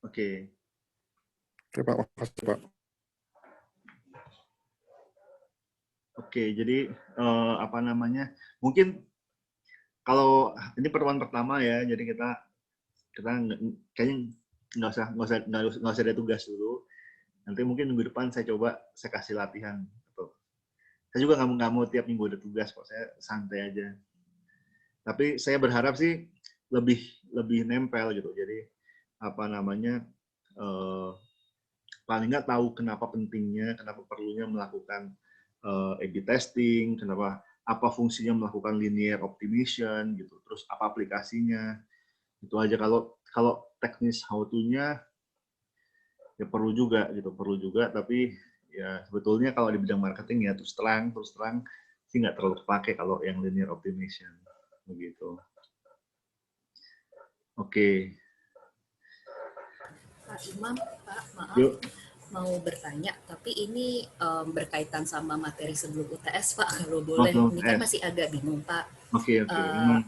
oke. Oke Pak, makasih Pak. Oke, jadi mungkin kalau ini pertemuan pertama ya, jadi kita kayaknya nggak usah ada tugas dulu. Nanti mungkin minggu depan saya kasih latihan. Saya juga nggak mau tiap minggu ada tugas kok, saya santai aja. Tapi saya berharap sih lebih nempel gitu. Jadi paling nggak tahu kenapa pentingnya, kenapa perlunya melakukan A/B testing, apa fungsinya melakukan linear optimization gitu, terus apa aplikasinya. Itu aja. Kalau teknis how to-nya ya perlu juga, tapi ya sebetulnya kalau di bidang marketing ya terus terang sih nggak terlalu kepake kalau yang linear optimization begitu. Oke. Pak Imam, Pak, maaf. Mau bertanya, tapi ini berkaitan sama materi sebelum UTS, Pak, kalau boleh. Ini kan masih agak bingung, Pak. Oke.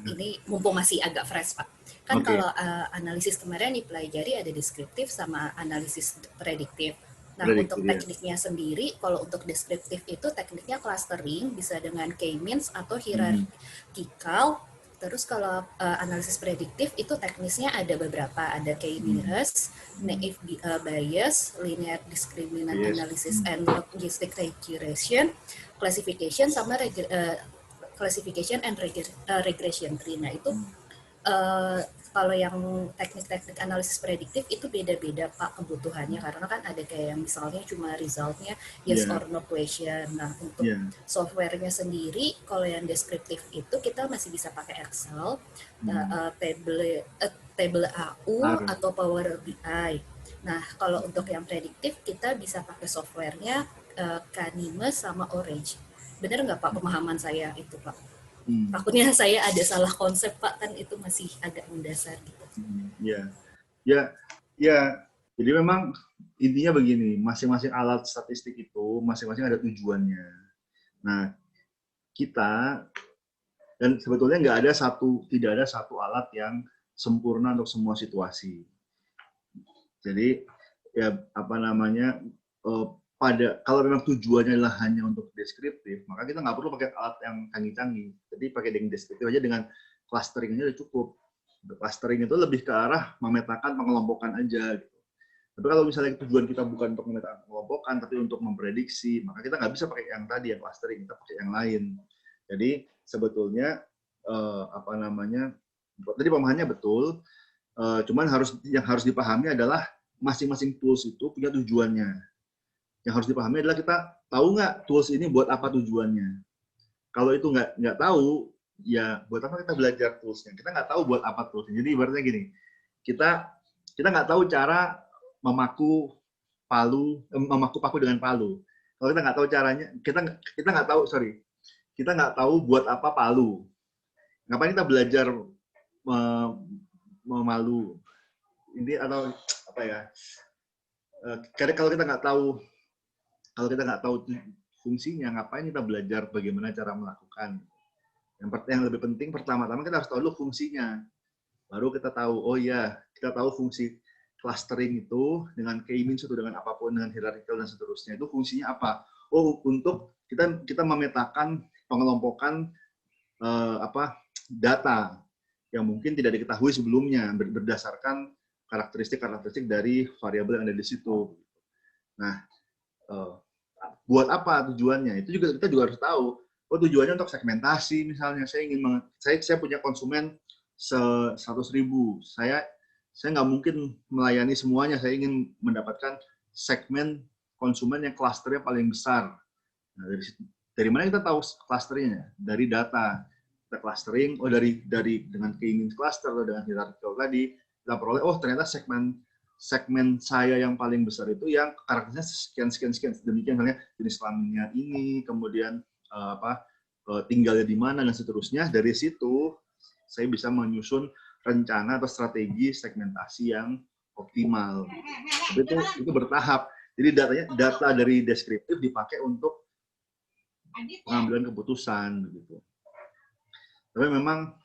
Ini mumpung masih agak fresh, Pak. Kan kalau analisis kemarin dipelajari ada deskriptif sama analisis prediktif. Nah, untuk tekniknya sendiri, kalau untuk deskriptif itu tekniknya clustering, bisa dengan K-means atau hierarchical. Terus kalau analisis prediktif itu teknisnya ada beberapa, ada K-nearest, naive bias, linear discriminant analysis, and logistic regression, classification sama classification and regression tree. Nah itu kalau yang teknik-teknik analisis prediktif itu beda-beda Pak kebutuhannya, karena kan ada kayak yang misalnya cuma resultnya yes or no question. Nah untuk softwarenya sendiri, kalau yang deskriptif itu kita masih bisa pakai Excel, table AU atau Power BI. Nah kalau untuk yang prediktif kita bisa pakai softwarenya Canime sama Orange. Benar nggak Pak pemahaman saya itu Pak? Takutnya saya ada salah konsep Pak, kan itu masih agak mendasar gitu. Ya. Jadi memang intinya begini, masing-masing alat statistik itu masing-masing ada tujuannya. Nah, kita dan sebetulnya tidak ada satu alat yang sempurna untuk semua situasi. Jadi ya kalau memang tujuannya adalah hanya untuk deskriptif, maka kita nggak perlu pakai alat yang canggih-canggih. Jadi pakai dengan deskriptif aja, dengan clustering aja udah cukup. Clustering itu lebih ke arah memetakan pengelompokan aja. Gitu. Tapi kalau misalnya tujuan kita bukan untuk memetakan pengelompokan, tapi untuk memprediksi, maka kita nggak bisa pakai yang tadi yang clustering, kita pakai yang lain. Jadi sebetulnya tadi pemahamannya betul. Cuman yang harus dipahami adalah masing-masing tools itu punya tujuannya. Yang harus dipahami adalah kita tahu nggak tools ini buat apa tujuannya. Kalau itu nggak tahu, ya buat apa kita belajar toolsnya? Kita nggak tahu buat apa toolsnya. Jadi ibaratnya gini, kita nggak tahu cara memaku paku dengan palu. Kalau kita nggak tahu caranya, kita nggak tahu buat apa palu. Ngapain kita belajar memalu? Ini atau apa ya? Kalau kita nggak tahu fungsinya, ngapain kita belajar bagaimana cara melakukan? Yang lebih penting pertama-tama kita harus tahu dulu fungsinya. Baru kita tahu, oh ya, kita tahu fungsi clustering itu dengan K-means itu dengan apapun, dengan hierarchical dan seterusnya. Itu fungsinya apa? Oh, untuk kita memetakan pengelompokan data yang mungkin tidak diketahui sebelumnya berdasarkan karakteristik dari variabel yang ada di situ. Nah, buat apa tujuannya? Itu juga kita juga harus tahu. Oh, tujuannya untuk segmentasi misalnya. Saya punya konsumen 100.000. Saya nggak mungkin melayani semuanya. Saya ingin mendapatkan segmen konsumen yang klasternya paling besar. Nah, dari mana kita tahu klasternya? Dari data. kita clustering, oh dari dengan keinginan cluster atau dengan hierarchical tadi, kita peroleh, oh ternyata segmen saya yang paling besar itu yang karakternya sekian, demikian halnya jenis kelaminnya ini, kemudian tinggalnya di mana dan seterusnya. Dari situ saya bisa menyusun rencana atau strategi segmentasi yang optimal. Tapi itu bertahap. Jadi data dari deskriptif dipakai untuk pengambilan keputusan begitu. Tapi memang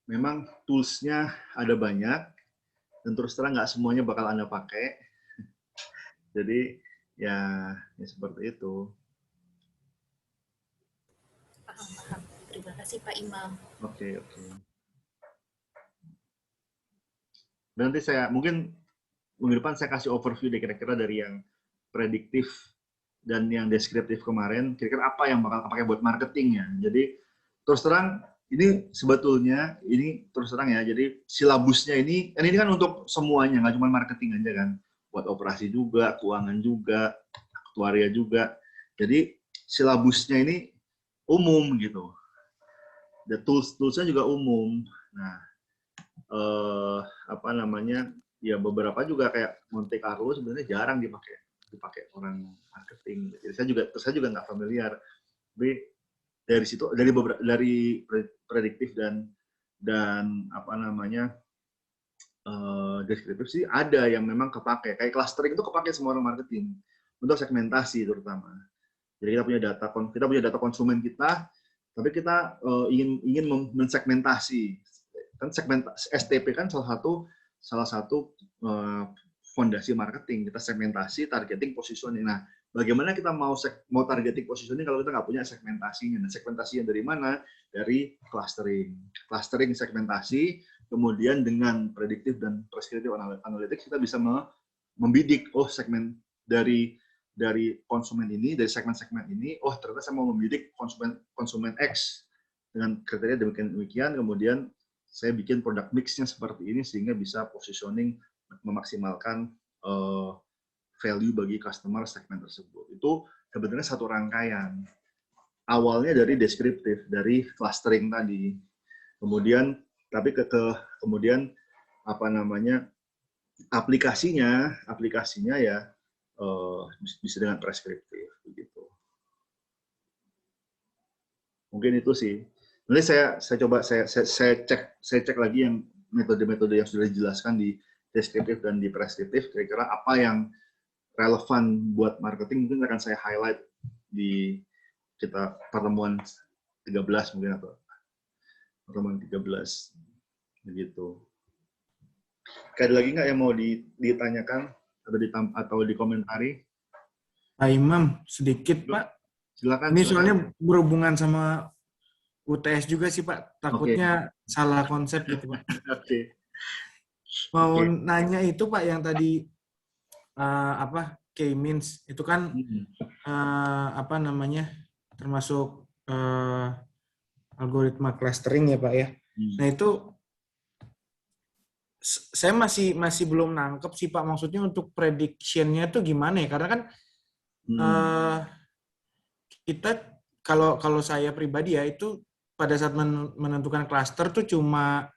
memang tools-nya ada banyak dan terus terang nggak semuanya bakal Anda pakai. Jadi ya seperti itu. Paham. Terima kasih Pak Imam. Oke. Nanti saya mungkin minggu depan saya kasih overview deh kira-kira dari yang prediktif dan yang deskriptif kemarin, kira-kira apa yang bakal pakai buat marketingnya. Jadi terus terang ini sebetulnya terus terang ya. Jadi silabusnya ini kan untuk semuanya, nggak cuma marketing aja kan, buat operasi juga, keuangan juga, aktuaria juga. Jadi silabusnya ini umum gitu. The toolsnya juga umum. Nah, ya beberapa juga kayak Monte Carlo sebenarnya jarang dipakai orang marketing. Jadi saya juga nggak familiar. Tapi dari situ dari prediktif dan deskriptif sih ada yang memang kepake. Kayak clustering itu kepake semua orang marketing untuk segmentasi terutama. Jadi kita punya data konsumen kita, tapi kita ingin mensegmentasi. Kan STP kan salah satu fondasi marketing. Kita segmentasi, targeting, positioning. Nah, bagaimana kita mau targeting, positioning kalau kita nggak punya segmentasinya? Nah, segmentasinya dari mana? Dari clustering segmentasi, kemudian dengan prediktif dan prescriptive analytics kita bisa membidik, oh segmen dari konsumen ini, dari segmen-segmen ini, oh ternyata saya mau membidik konsumen X dengan kriteria demikian, kemudian saya bikin produk mix-nya seperti ini sehingga bisa positioning memaksimalkan value bagi customer segmen tersebut. Itu sebenarnya satu rangkaian. Awalnya dari deskriptif, dari clustering tadi. Kemudian kemudian aplikasinya ya bisa dengan preskriptif begitu. Mungkin itu sih. Nanti saya coba saya cek lagi yang metode-metode yang sudah dijelaskan di deskriptif dan di preskriptif, kira-kira apa yang relevan buat marketing, mungkin akan saya highlight di kita pertemuan 13 mungkin, atau pertemuan 13 begitu. Ada lagi nggak yang mau ditanyakan atau dikomentari? Pak Imam, sedikit Pak. Silakan. Ini soalnya berhubungan sama UTS juga sih Pak, takutnya salah konsep gitu Pak. Oke. Mau nanya itu Pak yang tadi K-means itu kan termasuk algoritma clustering ya Pak ya. Nah itu saya masih belum nangkep sih Pak, maksudnya untuk prediction-nya itu gimana ya? Karena kan kita kalau saya pribadi ya itu pada saat menentukan cluster tuh cuma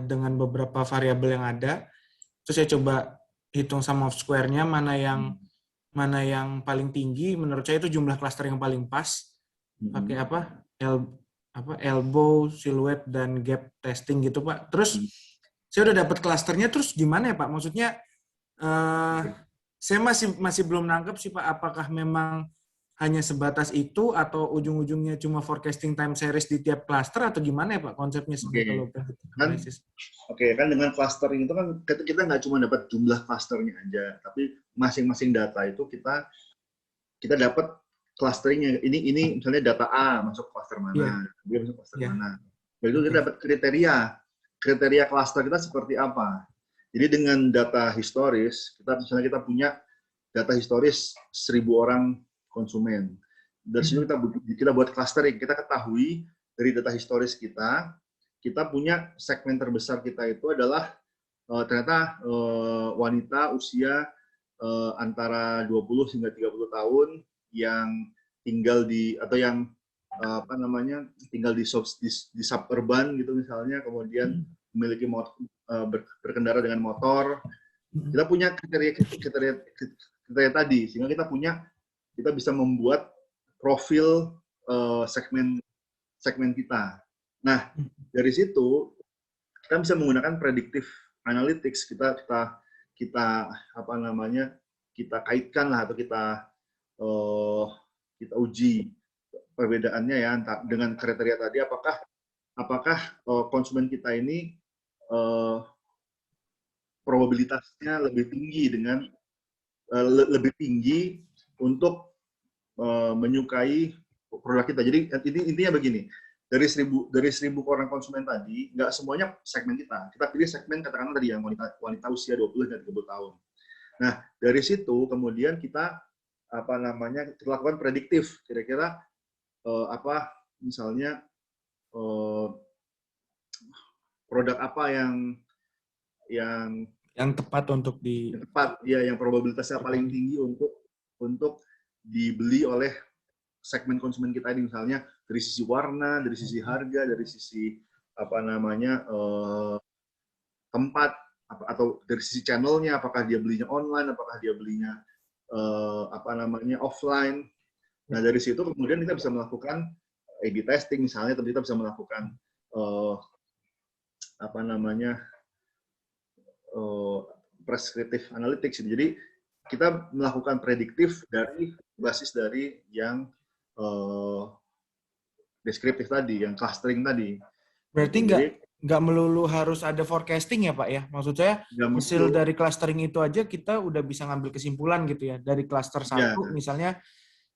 dengan beberapa variabel yang ada, terus saya coba hitung sum of square-nya mana yang paling tinggi, menurut saya itu jumlah cluster yang paling pas, pakai elbow, silhouette, dan gap testing gitu Pak. Terus saya udah dapat clusternya, terus gimana ya Pak? Maksudnya saya masih belum nangkep sih Pak, apakah memang hanya sebatas itu atau ujung-ujungnya cuma forecasting time series di tiap cluster atau gimana ya Pak konsepnya sebenarnya kalau analisis? Kan dengan clustering itu kan kita nggak cuma dapat jumlah clusternya aja, tapi masing-masing data itu kita dapat clusteringnya. Ini misalnya data A masuk cluster mana, B masuk cluster mana. Lalu kita dapat kriteria cluster kita seperti apa. Jadi dengan data historis, kita punya data historis 1.000 orang konsumen. Dari situ kita buat clustering. Kita ketahui dari data historis kita punya segmen terbesar kita itu adalah ternyata wanita usia antara 20 hingga 30 tahun yang tinggal di atau yang tinggal di suburban gitu misalnya, kemudian memiliki berkendara dengan motor. Kita punya kriteria tadi, sehingga kita bisa membuat profil segmen kita. Nah, dari situ kita bisa menggunakan predictive analytics. Kita kaitkan lah, atau kita uji perbedaannya ya dengan kriteria tadi, apakah konsumen kita ini probabilitasnya lebih tinggi untuk menyukai produk kita. Jadi intinya begini, dari 1.000 orang konsumen tadi, nggak semuanya segmen kita. Kita pilih segmen katakanlah tadi yang wanita usia 20 dan 30 tahun. Nah, dari situ kemudian kita lakukan prediktif, kira-kira misalnya produk apa yang tepat untuk yang probabilitasnya paling tinggi untuk dibeli oleh segmen konsumen kita ini, misalnya dari sisi warna, dari sisi harga, dari sisi tempat, atau dari sisi channelnya, apakah dia belinya online, apakah dia belinya offline. Nah, dari situ kemudian kita bisa melakukan A/B testing misalnya, atau kita bisa melakukan prescriptive analytics. Jadi kita melakukan prediktif dari basis dari yang deskriptif tadi, yang clustering tadi. Berarti nggak melulu harus ada forecasting ya Pak ya? Maksud saya hasil dari clustering itu aja kita udah bisa ngambil kesimpulan gitu ya, dari cluster satu misalnya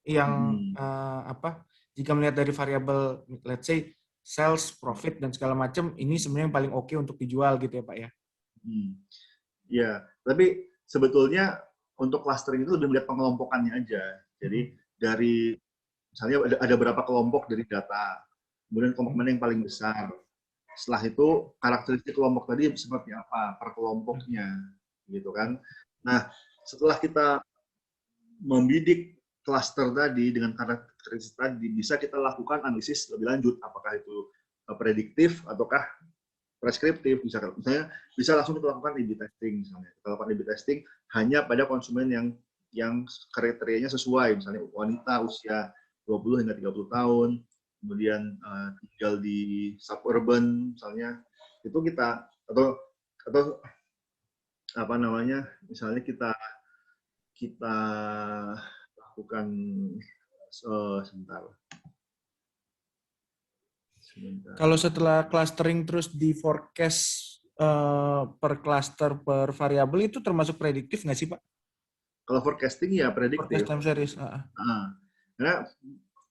yang jika melihat dari variabel let's say sales, profit dan segala macam, ini sebenarnya yang paling oke untuk dijual gitu ya Pak ya? Ya, tapi sebetulnya untuk clustering itu lebih melihat pengelompokannya aja. Jadi dari misalnya ada berapa kelompok dari data, kemudian kelompok mana yang paling besar. Setelah itu karakteristik kelompok tadi seperti apa per kelompoknya, gitu kan? Nah, setelah kita membidik cluster tadi dengan karakteristik tadi, bisa kita lakukan analisis lebih lanjut, apakah itu prediktif ataukah preskriptif. Misalnya bisa langsung kita lakukan A/B testing misalnya. Kita lakukan A/B testing hanya pada konsumen yang kriterianya sesuai, misalnya wanita usia 20 hingga 30 tahun, kemudian tinggal di suburban misalnya, itu kita atau misalnya kita lakukan sebentar. Kalau setelah clustering terus di forecast per cluster per variabel, itu termasuk prediktif nggak sih Pak? Kalau forecasting ya prediktif. Forecast time series. Karena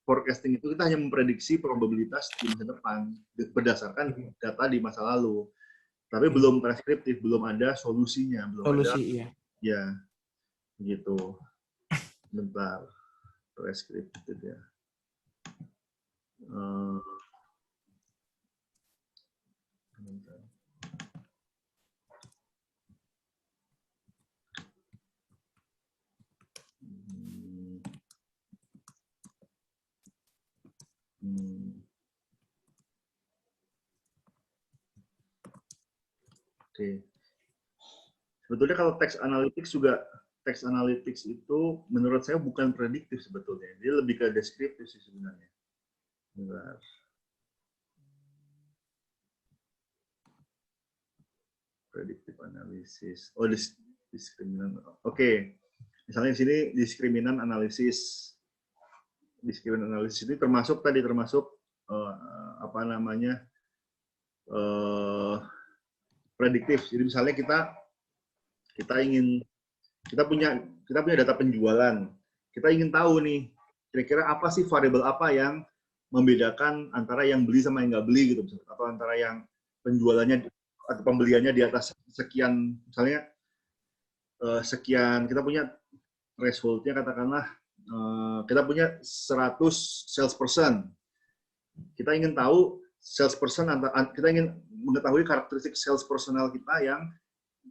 forecasting itu kita hanya memprediksi probabilitas di masa depan berdasarkan data di masa lalu. Tapi belum preskriptif, belum ada solusinya, Iya. Ya, gitu. Bentar, preskriptif ya. Bentar. Oke. Sebetulnya kalau text analytics itu menurut saya bukan prediktif sebetulnya. Dia lebih ke deskriptif sih sebenarnya. Bentar. Predictive analysis. Oh, diskriminan. Oke. Misalnya di sini diskriminan analisis. Diskriminan analisis ini termasuk prediktif. Jadi misalnya kita punya data penjualan. Kita ingin tahu nih, kira-kira apa sih variabel apa yang membedakan antara yang beli sama yang nggak beli gitu, atau antara yang penjualannya atau pembeliannya di atas sekian, misalnya sekian, kita punya threshold-nya katakanlah kita punya 100 salesperson. Kita ingin tahu salesperson, kita ingin mengetahui karakteristik sales personal kita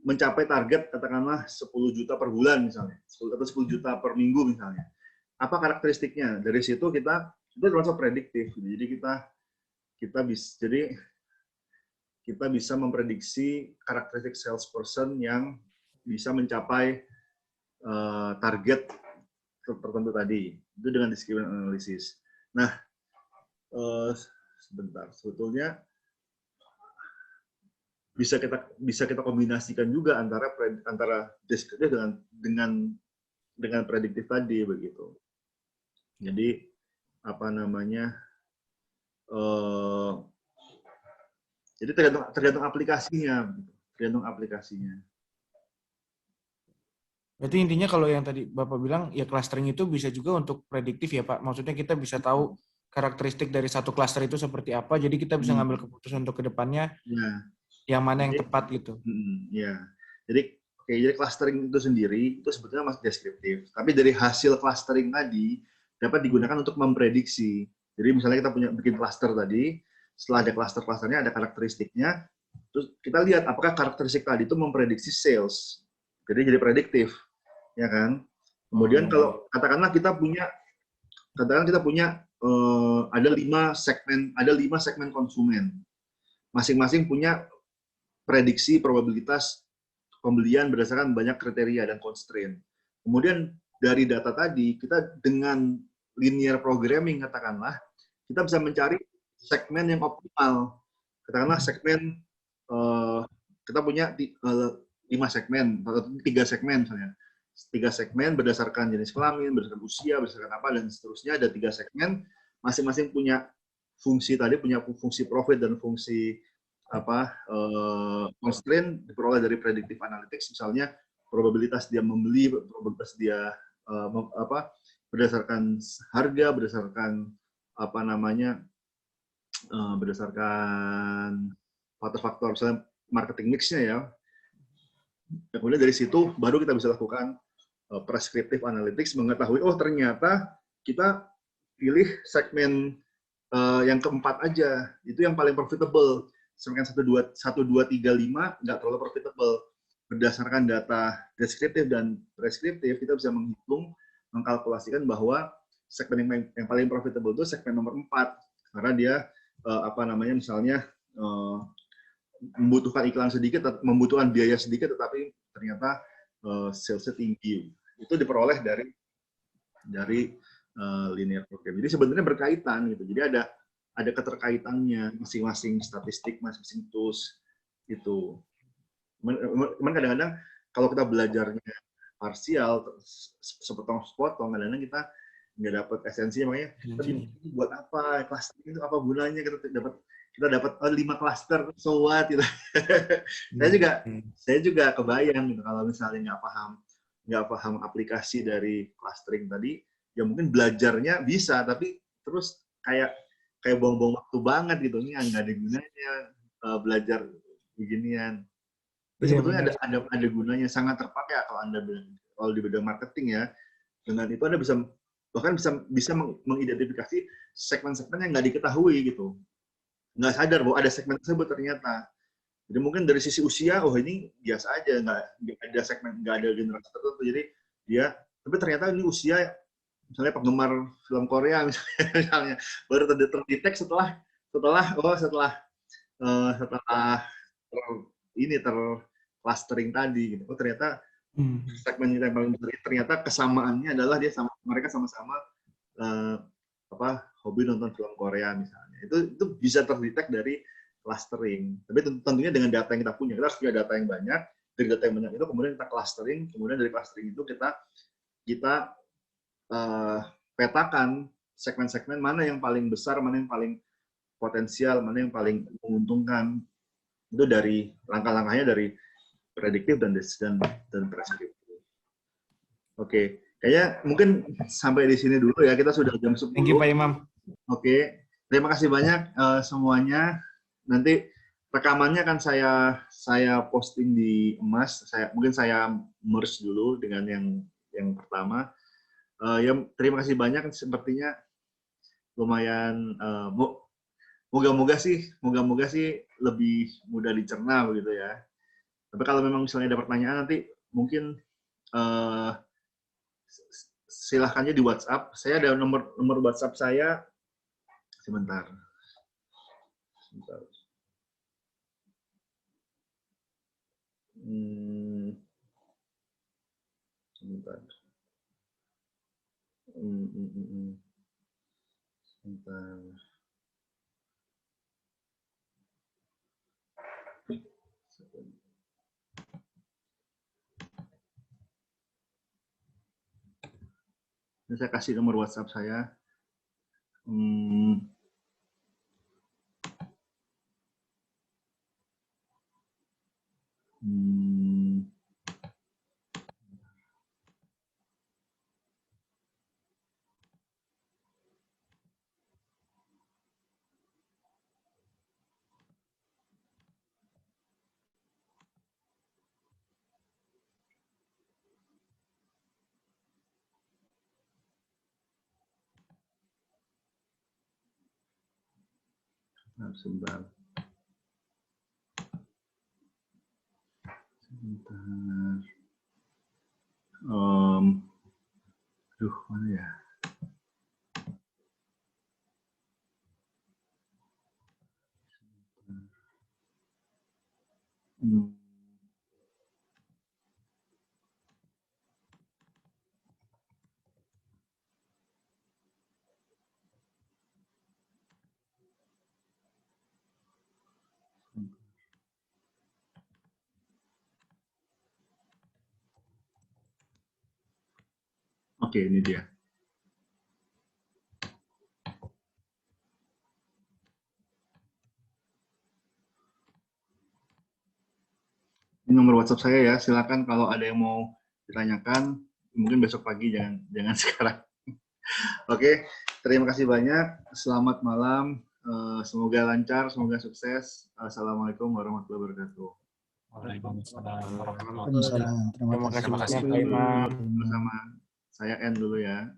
mencapai target katakanlah 10 juta per bulan misalnya, atau 10 juta per minggu misalnya. Apa karakteristiknya? Dari situ kita itu termasuk prediktif. Jadi kita bisa memprediksi karakteristik salesperson yang bisa mencapai target tertentu tadi. Itu dengan discriminant analysis. Nah, sebentar, sebetulnya bisa kita kombinasikan juga antara deskriptif dengan prediktif tadi begitu. Jadi apa namanya? Jadi tergantung aplikasinya, Berarti intinya kalau yang tadi Bapak bilang, ya clustering itu bisa juga untuk prediktif ya Pak. Maksudnya kita bisa tahu karakteristik dari satu cluster itu seperti apa, jadi kita bisa ngambil keputusan untuk kedepannya yang mana yang tepat gitu. Ya, jadi clustering itu sendiri itu sebetulnya masih deskriptif. Tapi dari hasil clustering tadi dapat digunakan untuk memprediksi. Jadi misalnya kita bikin cluster tadi, setelah ada cluster-clusternya ada karakteristiknya, terus kita lihat apakah karakteristik tadi itu memprediksi sales. Jadi prediktif, ya kan? Kemudian kalau katakanlah kita punya ada 5 segmen konsumen, masing-masing punya prediksi probabilitas pembelian berdasarkan banyak kriteria dan constraint. Kemudian dari data tadi kita dengan linear programming katakanlah kita bisa mencari segmen yang optimal. Katakanlah segmen kita punya 5 segmen atau 3 segmen misalnya. 3 segmen berdasarkan jenis kelamin, berdasarkan usia, berdasarkan apa dan seterusnya. Ada 3 segmen, masing-masing punya fungsi tadi, punya fungsi profit dan fungsi constraint diperoleh dari predictive analytics, misalnya probabilitas dia membeli, probabilitas dia berdasarkan harga, berdasarkan berdasarkan faktor-faktor misalnya marketing mix-nya ya. Kemudian dari situ baru kita bisa lakukan prescriptive analytics, mengetahui ternyata kita pilih segmen yang keempat aja, itu yang paling profitable. Segmen 1, 2, 3, 5 nggak terlalu profitable. Berdasarkan data deskriptif dan preskriptif, kita bisa mengkalkulasikan bahwa segmen yang paling profitable itu segmen nomor 4, karena dia misalnya membutuhkan iklan sedikit, membutuhkan biaya sedikit, tetapi ternyata salesnya tinggi. Itu diperoleh dari linear program. Jadi sebenarnya berkaitan gitu. Jadi ada keterkaitannya masing-masing statistik, masing-masing tools itu. Cuman kadang-kadang kalau kita belajarnya parsial, sepotong-sepotong, kadang-kadang kita nggak dapat esensinya, makanya tadi buat apa clustering itu, apa gunanya kita dapat 5 cluster, so what gitu. saya juga kebayang gitu kalau misalnya nggak paham aplikasi dari clustering tadi, ya mungkin belajarnya bisa, tapi terus kayak buang-buang waktu banget gitu, ini nggak ada gunanya belajar beginian. Tapi sebetulnya ada gunanya, sangat terpakai kalau di bidang marketing ya. Dengan itu Anda bahkan bisa mengidentifikasi segmen-segmen yang nggak diketahui gitu, nggak sadar bahwa ada segmen tersebut ternyata. Jadi mungkin dari sisi usia, ini biasa aja, nggak ada segmen, nggak ada generasi tertentu. Jadi tapi ternyata ini usia misalnya penggemar film Korea misalnya baru terdetek setelah terclustering tadi gitu. Ternyata segmen yang paling besar ternyata kesamaannya adalah mereka sama-sama hobi nonton film Korea misalnya. Itu bisa terdetek dari clustering. Tapi tentunya dengan data yang kita punya. Kita harus punya data yang banyak. Dari data yang banyak itu kemudian kita clustering. Kemudian dari clustering itu kita petakan segmen-segmen mana yang paling besar, mana yang paling potensial, mana yang paling menguntungkan. Itu dari langkah-langkahnya dari prediktif dan preskriptif. Oke, kayaknya mungkin sampai di sini dulu ya. Kita sudah jam 10. Thank you Pak Imam. Oke, terima kasih banyak semuanya. Nanti rekamannya akan saya posting di Emas. Mungkin saya merge dulu dengan yang pertama. Terima kasih banyak. Sepertinya lumayan. Moga-moga sih lebih mudah dicerna begitu ya. Tapi kalau memang misalnya ada pertanyaan nanti mungkin silahkannya di WhatsApp. Saya ada nomor WhatsApp saya. Sebentar. Sebentar. Sebentar. Ini saya kasih nomor WhatsApp saya. Sebentar. Aduh, mana ya? Oke, ini dia. Ini nomor WhatsApp saya ya. Silakan kalau ada yang mau ditanyakan, mungkin besok pagi, jangan sekarang. Oke, terima kasih banyak. Selamat malam. Semoga lancar, semoga sukses. Assalamualaikum warahmatullahi wabarakatuh. Waalaikumsalam. Terima kasih banyak. Sama. Saya end dulu ya.